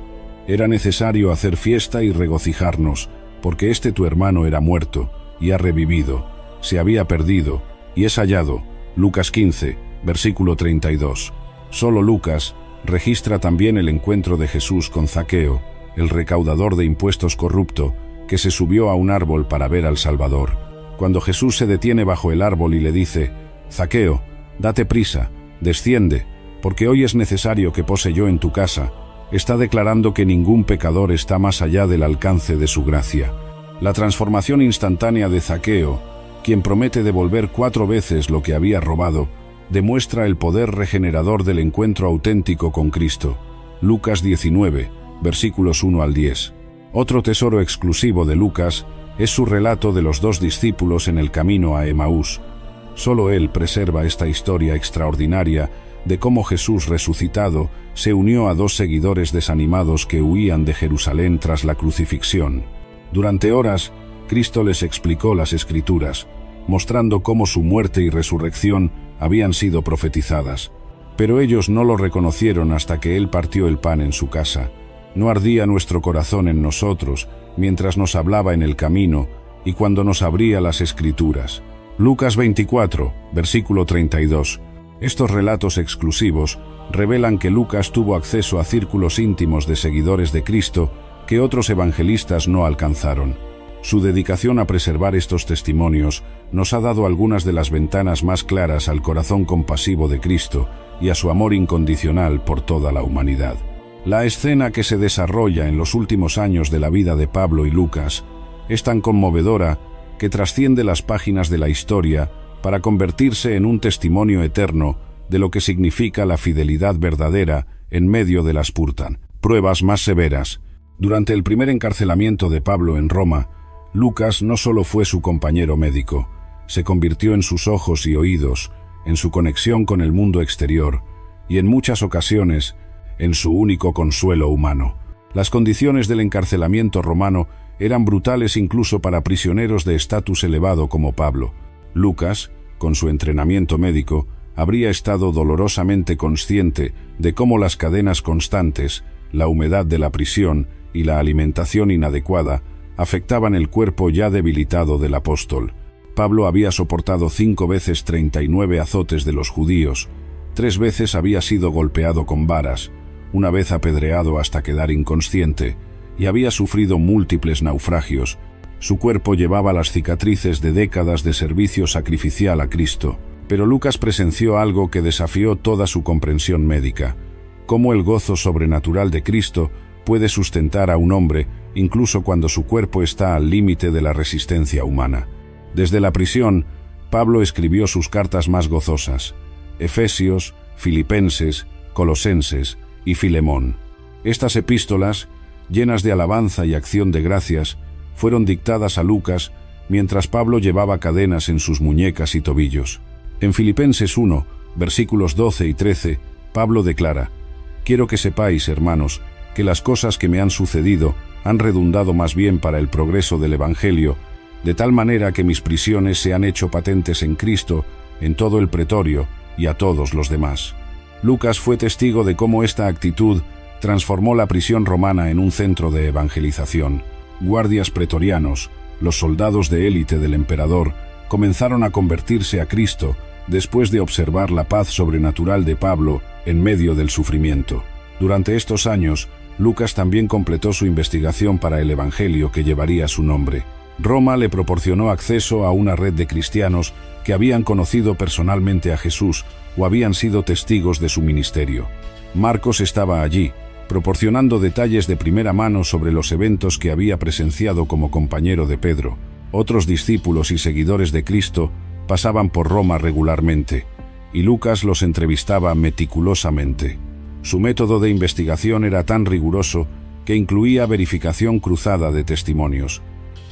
«Era necesario hacer fiesta y regocijarnos, porque este tu hermano era muerto, y ha revivido, se había perdido, y es hallado». Lucas 15, versículo 32. Solo Lucas registra también el encuentro de Jesús con Zaqueo, el recaudador de impuestos corrupto, que se subió a un árbol para ver al Salvador. Cuando Jesús se detiene bajo el árbol y le dice: «Zaqueo, date prisa, desciende, porque hoy es necesario que pose yo en tu casa», está declarando que ningún pecador está más allá del alcance de su gracia. La transformación instantánea de Zaqueo, quien promete devolver 4 veces lo que había robado, demuestra el poder regenerador del encuentro auténtico con Cristo. Lucas 19, versículos 1 al 10. Otro tesoro exclusivo de Lucas es su relato de los 2 discípulos en el camino a Emaús. Solo él preserva esta historia extraordinaria de cómo Jesús resucitado se unió a 2 seguidores desanimados que huían de Jerusalén tras la crucifixión. Durante horas, Cristo les explicó las Escrituras, mostrando cómo su muerte y resurrección habían sido profetizadas. Pero ellos no lo reconocieron hasta que Él partió el pan en su casa. No ardía nuestro corazón en nosotros mientras nos hablaba en el camino y cuando nos abría las Escrituras. Lucas 24, versículo 32. Estos relatos exclusivos revelan que Lucas tuvo acceso a círculos íntimos de seguidores de Cristo que otros evangelistas no alcanzaron. Su dedicación a preservar estos testimonios nos ha dado algunas de las ventanas más claras al corazón compasivo de Cristo y a su amor incondicional por toda la humanidad. La escena que se desarrolla en los últimos años de la vida de Pablo y Lucas es tan conmovedora que trasciende las páginas de la historia para convertirse en un testimonio eterno de lo que significa la fidelidad verdadera en medio de las pruebas más severas. Durante el primer encarcelamiento de Pablo en Roma, Lucas no solo fue su compañero médico, se convirtió en sus ojos y oídos, en su conexión con el mundo exterior y en muchas ocasiones en su único consuelo humano. Las condiciones del encarcelamiento romano eran brutales incluso para prisioneros de estatus elevado como Pablo. Lucas, con su entrenamiento médico, habría estado dolorosamente consciente de cómo las cadenas constantes, la humedad de la prisión y la alimentación inadecuada afectaban el cuerpo ya debilitado del apóstol. Pablo había soportado 5 veces 39 azotes de los judíos, 3 veces había sido golpeado con varas, una vez apedreado hasta quedar inconsciente, y había sufrido múltiples naufragios. Su cuerpo llevaba las cicatrices de décadas de servicio sacrificial a Cristo. Pero Lucas presenció algo que desafió toda su comprensión médica: cómo el gozo sobrenatural de Cristo puede sustentar a un hombre incluso cuando su cuerpo está al límite de la resistencia humana. Desde la prisión, Pablo escribió sus cartas más gozosas: Efesios, Filipenses, Colosenses y Filemón. Estas epístolas, llenas de alabanza y acción de gracias, fueron dictadas a Lucas mientras Pablo llevaba cadenas en sus muñecas y tobillos. En Filipenses 1, versículos 12 y 13, Pablo declara: «Quiero que sepáis, hermanos, que las cosas que me han sucedido han redundado más bien para el progreso del Evangelio, de tal manera que mis prisiones se han hecho patentes en Cristo, en todo el pretorio y a todos los demás». Lucas fue testigo de cómo esta actitud transformó la prisión romana en un centro de evangelización. Guardias pretorianos, los soldados de élite del emperador, comenzaron a convertirse a Cristo después de observar la paz sobrenatural de Pablo en medio del sufrimiento. Durante estos años, Lucas también completó su investigación para el Evangelio que llevaría su nombre. Roma le proporcionó acceso a una red de cristianos que habían conocido personalmente a Jesús o habían sido testigos de su ministerio. Marcos estaba allí, proporcionando detalles de primera mano sobre los eventos que había presenciado como compañero de Pedro. Otros discípulos y seguidores de Cristo pasaban por Roma regularmente, y Lucas los entrevistaba meticulosamente. Su método de investigación era tan riguroso que incluía verificación cruzada de testimonios.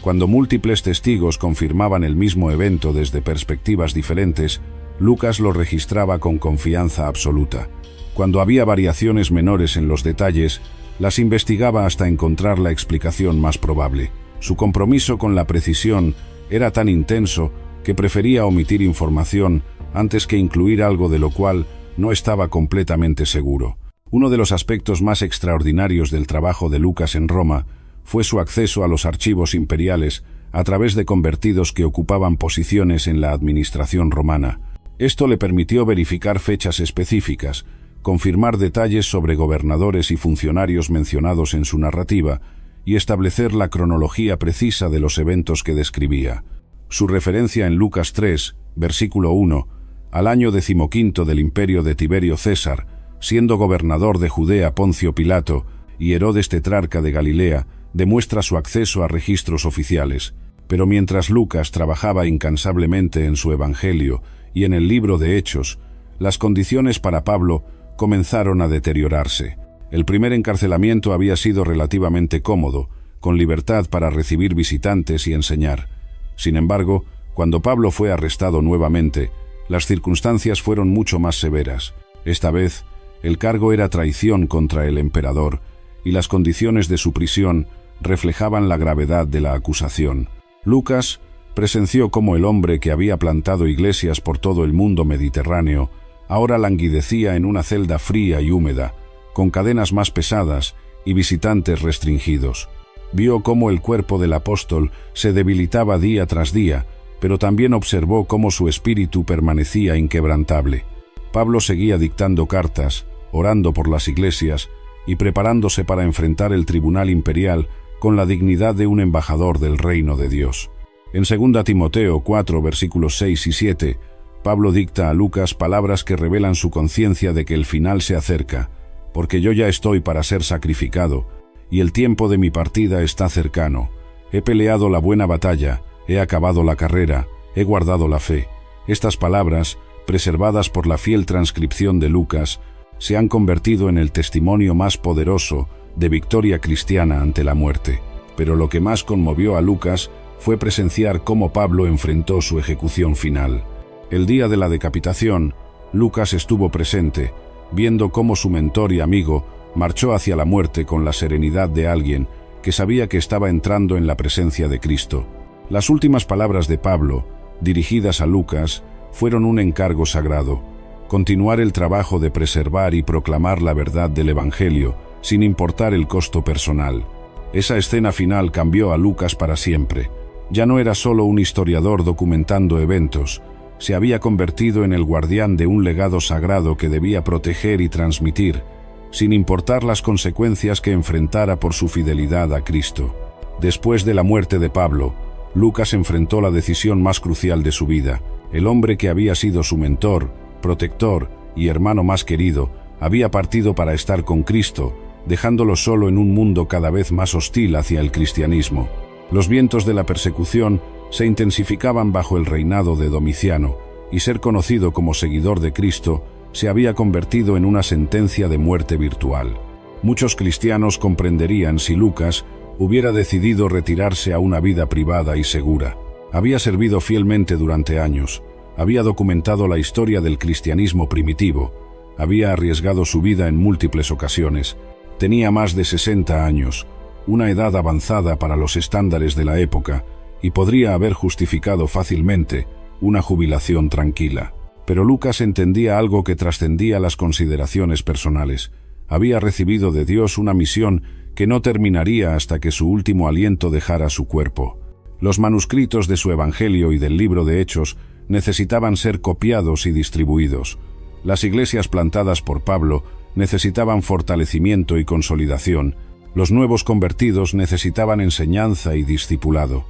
Cuando múltiples testigos confirmaban el mismo evento desde perspectivas diferentes, Lucas lo registraba con confianza absoluta. Cuando había variaciones menores en los detalles, las investigaba hasta encontrar la explicación más probable. Su compromiso con la precisión era tan intenso que prefería omitir información antes que incluir algo de lo cual no estaba completamente seguro. Uno de los aspectos más extraordinarios del trabajo de Lucas en Roma fue su acceso a los archivos imperiales a través de convertidos que ocupaban posiciones en la administración romana. Esto le permitió verificar fechas específicas, confirmar detalles sobre gobernadores y funcionarios mencionados en su narrativa y establecer la cronología precisa de los eventos que describía. Su referencia en Lucas 3, versículo 1, al año 15 del imperio de Tiberio César, siendo gobernador de Judea Poncio Pilato y Herodes tetrarca de Galilea, demuestra su acceso a registros oficiales. Pero mientras Lucas trabajaba incansablemente en su evangelio y en el libro de Hechos, las condiciones para Pablo comenzaron a deteriorarse. El primer encarcelamiento había sido relativamente cómodo, con libertad para recibir visitantes y enseñar. Sin embargo, cuando Pablo fue arrestado nuevamente, las circunstancias fueron mucho más severas. Esta vez, el cargo era traición contra el emperador, y las condiciones de su prisión reflejaban la gravedad de la acusación. Lucas presenció cómo el hombre que había plantado iglesias por todo el mundo mediterráneo ahora languidecía en una celda fría y húmeda, con cadenas más pesadas y visitantes restringidos. Vio cómo el cuerpo del apóstol se debilitaba día tras día, pero también observó cómo su espíritu permanecía inquebrantable. Pablo seguía dictando cartas, orando por las iglesias y preparándose para enfrentar el tribunal imperial con la dignidad de un embajador del reino de Dios. En 2 Timoteo 4, versículos 6 y 7, Pablo dicta a Lucas palabras que revelan su conciencia de que el final se acerca, porque yo ya estoy para ser sacrificado, y el tiempo de mi partida está cercano. He peleado la buena batalla, he acabado la carrera, he guardado la fe. Estas palabras, preservadas por la fiel transcripción de Lucas, se han convertido en el testimonio más poderoso de victoria cristiana ante la muerte. Pero lo que más conmovió a Lucas fue presenciar cómo Pablo enfrentó su ejecución final. El día de la decapitación, Lucas estuvo presente, viendo cómo su mentor y amigo marchó hacia la muerte con la serenidad de alguien que sabía que estaba entrando en la presencia de Cristo. Las últimas palabras de Pablo, dirigidas a Lucas, fueron un encargo sagrado: continuar el trabajo de preservar y proclamar la verdad del Evangelio, sin importar el costo personal. Esa escena final cambió a Lucas para siempre. Ya no era solo un historiador documentando eventos, se había convertido en el guardián de un legado sagrado que debía proteger y transmitir, sin importar las consecuencias que enfrentara por su fidelidad a Cristo. Después de la muerte de Pablo, Lucas enfrentó la decisión más crucial de su vida. El hombre que había sido su mentor, protector y hermano más querido, había partido para estar con Cristo, dejándolo solo en un mundo cada vez más hostil hacia el cristianismo. Los vientos de la persecución se intensificaban bajo el reinado de Domiciano, y ser conocido como seguidor de Cristo se había convertido en una sentencia de muerte virtual. Muchos cristianos comprenderían si Lucas hubiera decidido retirarse a una vida privada y segura. Había servido fielmente durante años, había documentado la historia del cristianismo primitivo, había arriesgado su vida en múltiples ocasiones, tenía más de 60 años, una edad avanzada para los estándares de la época, y podría haber justificado fácilmente una jubilación tranquila. Pero Lucas entendía algo que trascendía las consideraciones personales. Había recibido de Dios una misión que no terminaría hasta que su último aliento dejara su cuerpo. Los manuscritos de su Evangelio y del libro de Hechos necesitaban ser copiados y distribuidos. Las iglesias plantadas por Pablo necesitaban fortalecimiento y consolidación. Los nuevos convertidos necesitaban enseñanza y discipulado.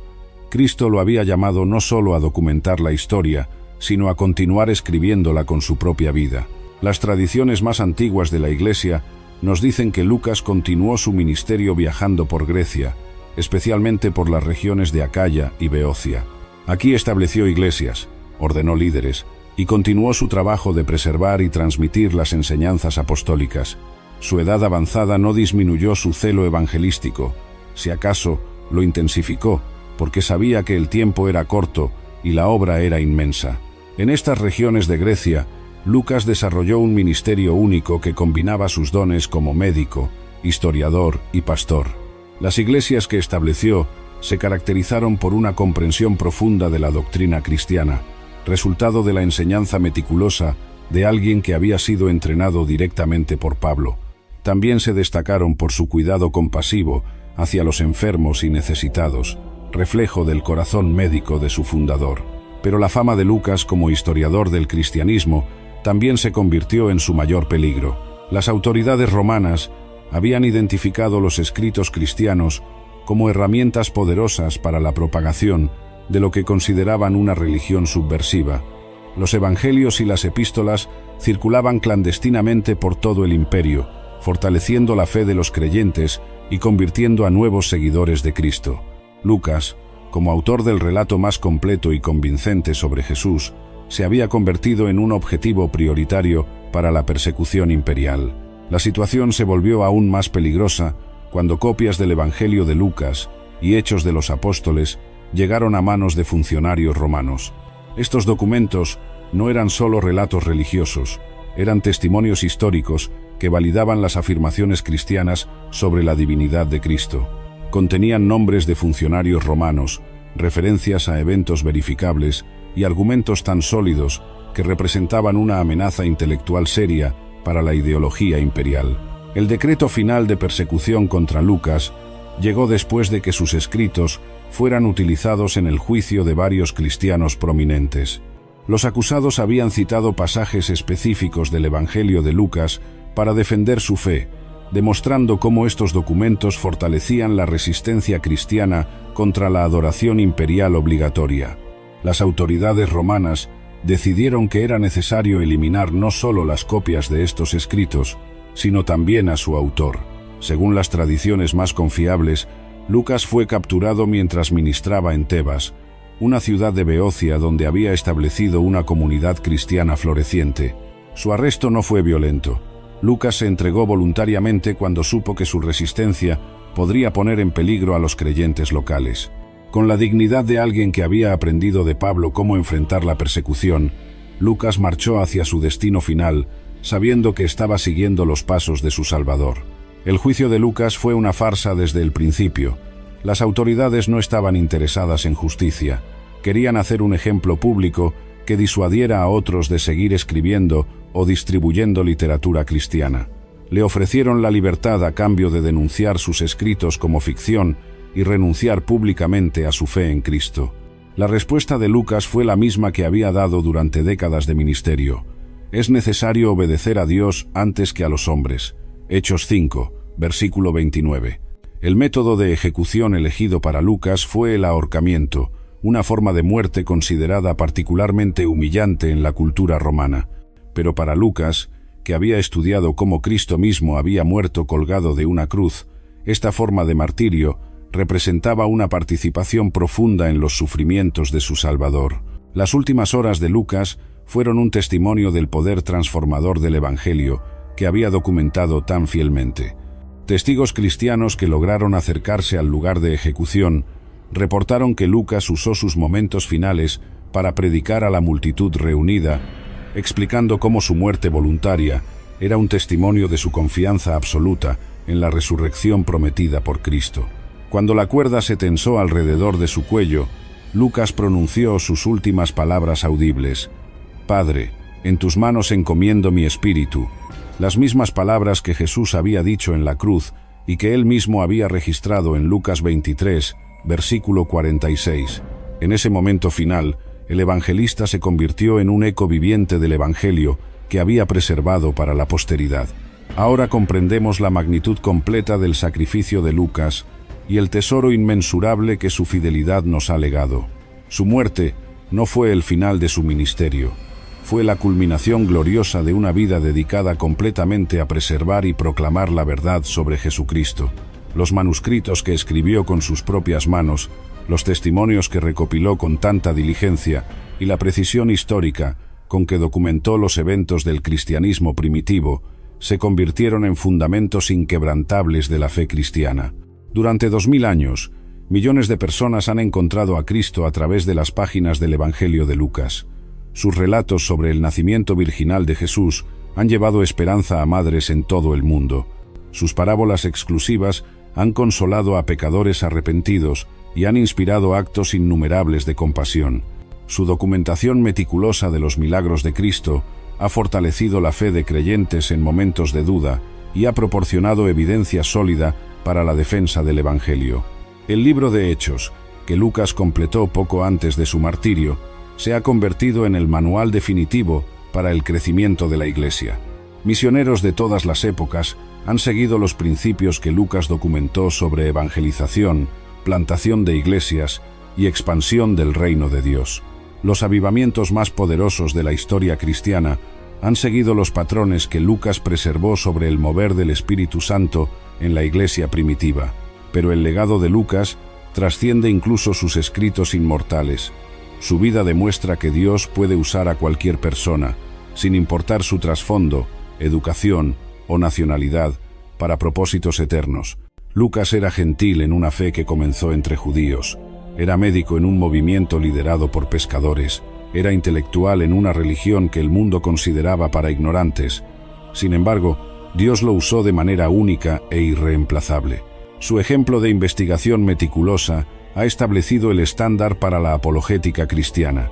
Cristo lo había llamado no solo a documentar la historia, sino a continuar escribiéndola con su propia vida. Las tradiciones más antiguas de la Iglesia nos dicen que Lucas continuó su ministerio viajando por Grecia, especialmente por las regiones de Acaya y Beocia. Aquí estableció iglesias, ordenó líderes, y continuó su trabajo de preservar y transmitir las enseñanzas apostólicas. Su edad avanzada no disminuyó su celo evangelístico, si acaso lo intensificó, porque sabía que el tiempo era corto y la obra era inmensa. En estas regiones de Grecia, Lucas desarrolló un ministerio único que combinaba sus dones como médico, historiador y pastor. Las iglesias que estableció se caracterizaron por una comprensión profunda de la doctrina cristiana, resultado de la enseñanza meticulosa de alguien que había sido entrenado directamente por Pablo. También se destacaron por su cuidado compasivo hacia los enfermos y necesitados, reflejo del corazón médico de su fundador. Pero la fama de Lucas como historiador del cristianismo también se convirtió en su mayor peligro. Las autoridades romanas habían identificado los escritos cristianos como herramientas poderosas para la propagación de lo que consideraban una religión subversiva. Los evangelios y las epístolas circulaban clandestinamente por todo el imperio, fortaleciendo la fe de los creyentes y convirtiendo a nuevos seguidores de Cristo. Lucas, como autor del relato más completo y convincente sobre Jesús, se había convertido en un objetivo prioritario para la persecución imperial. La situación se volvió aún más peligrosa cuando copias del Evangelio de Lucas y Hechos de los Apóstoles llegaron a manos de funcionarios romanos. Estos documentos no eran solo relatos religiosos, eran testimonios históricos que validaban las afirmaciones cristianas sobre la divinidad de Cristo. Contenían nombres de funcionarios romanos, referencias a eventos verificables y argumentos tan sólidos que representaban una amenaza intelectual seria para la ideología imperial. El decreto final de persecución contra Lucas llegó después de que sus escritos fueran utilizados en el juicio de varios cristianos prominentes. Los acusados habían citado pasajes específicos del Evangelio de Lucas para defender su fe, demostrando cómo estos documentos fortalecían la resistencia cristiana contra la adoración imperial obligatoria. Las autoridades romanas decidieron que era necesario eliminar no solo las copias de estos escritos, sino también a su autor. Según las tradiciones más confiables, Lucas fue capturado mientras ministraba en Tebas, una ciudad de Beocia donde había establecido una comunidad cristiana floreciente. Su arresto no fue violento. Lucas se entregó voluntariamente cuando supo que su resistencia podría poner en peligro a los creyentes locales. Con la dignidad de alguien que había aprendido de Pablo cómo enfrentar la persecución, Lucas marchó hacia su destino final, sabiendo que estaba siguiendo los pasos de su Salvador. El juicio de Lucas fue una farsa desde el principio. Las autoridades no estaban interesadas en justicia. Querían hacer un ejemplo público que disuadiera a otros de seguir escribiendo o distribuyendo literatura cristiana. Le ofrecieron la libertad a cambio de denunciar sus escritos como ficción y renunciar públicamente a su fe en Cristo. La respuesta de Lucas fue la misma que había dado durante décadas de ministerio. Es necesario obedecer a Dios antes que a los hombres. Hechos 5, versículo 29. El método de ejecución elegido para Lucas fue el ahorcamiento, una forma de muerte considerada particularmente humillante en la cultura romana. Pero para Lucas, que había estudiado cómo Cristo mismo había muerto colgado de una cruz, esta forma de martirio representaba una participación profunda en los sufrimientos de su Salvador. Las últimas horas de Lucas fueron un testimonio del poder transformador del Evangelio que había documentado tan fielmente. Testigos cristianos que lograron acercarse al lugar de ejecución reportaron que Lucas usó sus momentos finales para predicar a la multitud reunida, explicando cómo su muerte voluntaria era un testimonio de su confianza absoluta en la resurrección prometida por Cristo. Cuando la cuerda se tensó alrededor de su cuello, Lucas pronunció sus últimas palabras audibles: «Padre, en tus manos encomiendo mi espíritu», las mismas palabras que Jesús había dicho en la cruz y que él mismo había registrado en Lucas 23, versículo 46. En ese momento final, el evangelista se convirtió en un eco viviente del Evangelio que había preservado para la posteridad. Ahora comprendemos la magnitud completa del sacrificio de Lucas y el tesoro inmensurable que su fidelidad nos ha legado. Su muerte no fue el final de su ministerio, fue la culminación gloriosa de una vida dedicada completamente a preservar y proclamar la verdad sobre Jesucristo. Los manuscritos que escribió con sus propias manos, los testimonios que recopiló con tanta diligencia y la precisión histórica con que documentó los eventos del cristianismo primitivo, se convirtieron en fundamentos inquebrantables de la fe cristiana. Durante 2000 años, millones de personas han encontrado a Cristo a través de las páginas del Evangelio de Lucas. Sus relatos sobre el nacimiento virginal de Jesús han llevado esperanza a madres en todo el mundo. Sus parábolas exclusivas han consolado a pecadores arrepentidos y han inspirado actos innumerables de compasión. Su documentación meticulosa de los milagros de Cristo ha fortalecido la fe de creyentes en momentos de duda y ha proporcionado evidencia sólida para la defensa del Evangelio. El libro de Hechos, que Lucas completó poco antes de su martirio, se ha convertido en el manual definitivo para el crecimiento de la Iglesia. Misioneros de todas las épocas han seguido los principios que Lucas documentó sobre evangelización, plantación de iglesias y expansión del reino de Dios. Los avivamientos más poderosos de la historia cristiana han seguido los patrones que Lucas preservó sobre el mover del Espíritu Santo en la Iglesia primitiva. Pero el legado de Lucas trasciende incluso sus escritos inmortales. Su vida demuestra que Dios puede usar a cualquier persona, sin importar su trasfondo, educación o nacionalidad, para propósitos eternos. Lucas era gentil en una fe que comenzó entre judíos. Era médico en un movimiento liderado por pescadores. Era intelectual en una religión que el mundo consideraba para ignorantes. Sin embargo, Dios lo usó de manera única e irreemplazable. Su ejemplo de investigación meticulosa ha establecido el estándar para la apologética cristiana.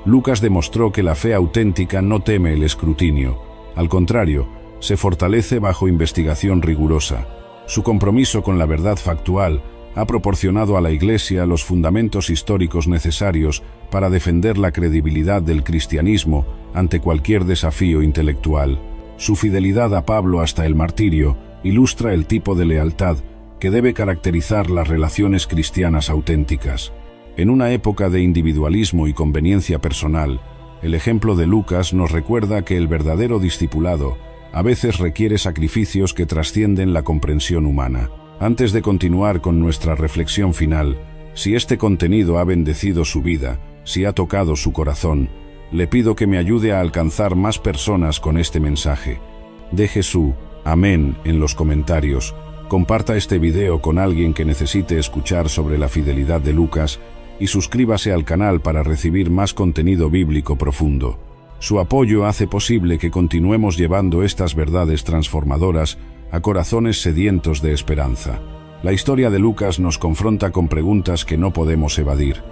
Lucas demostró que la fe auténtica no teme el escrutinio. Al contrario, se fortalece bajo investigación rigurosa. Su compromiso con la verdad factual ha proporcionado a la Iglesia los fundamentos históricos necesarios para defender la credibilidad del cristianismo ante cualquier desafío intelectual. Su fidelidad a Pablo hasta el martirio ilustra el tipo de lealtad que debe caracterizar las relaciones cristianas auténticas. En una época de individualismo y conveniencia personal, el ejemplo de Lucas nos recuerda que el verdadero discipulado a veces requiere sacrificios que trascienden la comprensión humana. Antes de continuar con nuestra reflexión final, si este contenido ha bendecido su vida, si ha tocado su corazón, le pido que me ayude a alcanzar más personas con este mensaje. Deje su amén en los comentarios, comparta este video con alguien que necesite escuchar sobre la fidelidad de Lucas y suscríbase al canal para recibir más contenido bíblico profundo. Su apoyo hace posible que continuemos llevando estas verdades transformadoras a corazones sedientos de esperanza. La historia de Lucas nos confronta con preguntas que no podemos evadir.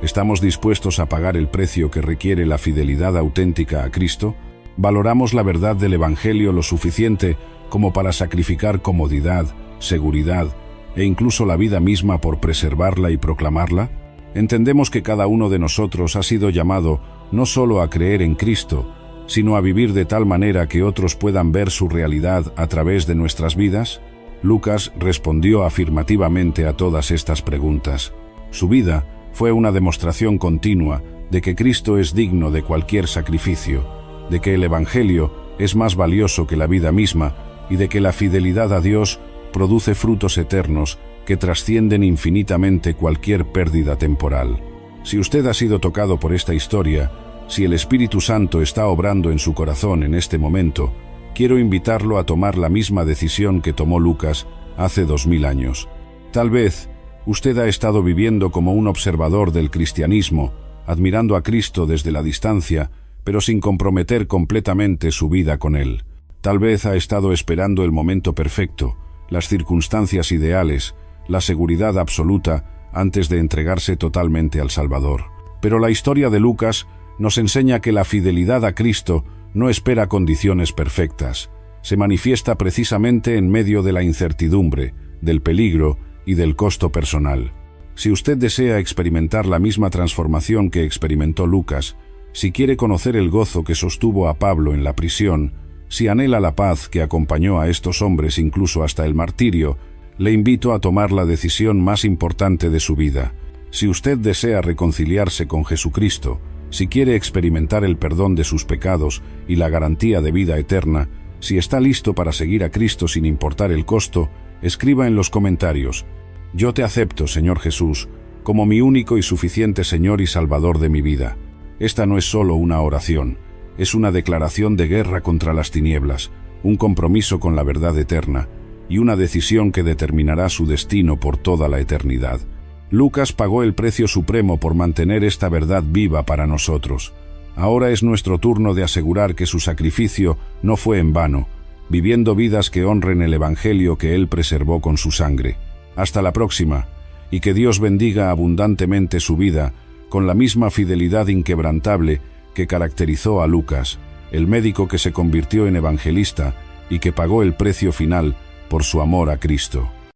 ¿Estamos dispuestos a pagar el precio que requiere la fidelidad auténtica a Cristo? ¿Valoramos la verdad del Evangelio lo suficiente como para sacrificar comodidad, seguridad e incluso la vida misma por preservarla y proclamarla? Entendemos que cada uno de nosotros ha sido llamado no solo a creer en Cristo, sino a vivir de tal manera que otros puedan ver su realidad a través de nuestras vidas. Lucas respondió afirmativamente a todas estas preguntas. Su vida fue una demostración continua de que Cristo es digno de cualquier sacrificio, de que el Evangelio es más valioso que la vida misma y de que la fidelidad a Dios produce frutos eternos que trascienden infinitamente cualquier pérdida temporal. Si usted ha sido tocado por esta historia, si el Espíritu Santo está obrando en su corazón en este momento, quiero invitarlo a tomar la misma decisión que tomó Lucas hace 2000 años. Tal vez usted ha estado viviendo como un observador del cristianismo, admirando a Cristo desde la distancia, pero sin comprometer completamente su vida con Él. Tal vez ha estado esperando el momento perfecto, las circunstancias ideales, la seguridad absoluta antes de entregarse totalmente al Salvador. Pero la historia de Lucas nos enseña que la fidelidad a Cristo no espera condiciones perfectas. Se manifiesta precisamente en medio de la incertidumbre, del peligro y del costo personal. Si usted desea experimentar la misma transformación que experimentó Lucas, si quiere conocer el gozo que sostuvo a Pablo en la prisión, si anhela la paz que acompañó a estos hombres incluso hasta el martirio, le invito a tomar la decisión más importante de su vida. Si usted desea reconciliarse con Jesucristo, si quiere experimentar el perdón de sus pecados y la garantía de vida eterna, si está listo para seguir a Cristo sin importar el costo, escriba en los comentarios: «Yo te acepto, Señor Jesús, como mi único y suficiente Señor y Salvador de mi vida». Esta no es solo una oración, es una declaración de guerra contra las tinieblas, un compromiso con la verdad eterna y una decisión que determinará su destino por toda la eternidad. Lucas pagó el precio supremo por mantener esta verdad viva para nosotros. Ahora es nuestro turno de asegurar que su sacrificio no fue en vano, viviendo vidas que honren el Evangelio que Él preservó con su sangre. Hasta la próxima, y que Dios bendiga abundantemente su vida con la misma fidelidad inquebrantable que caracterizó a Lucas, el médico que se convirtió en evangelista y que pagó el precio final por su amor a Cristo.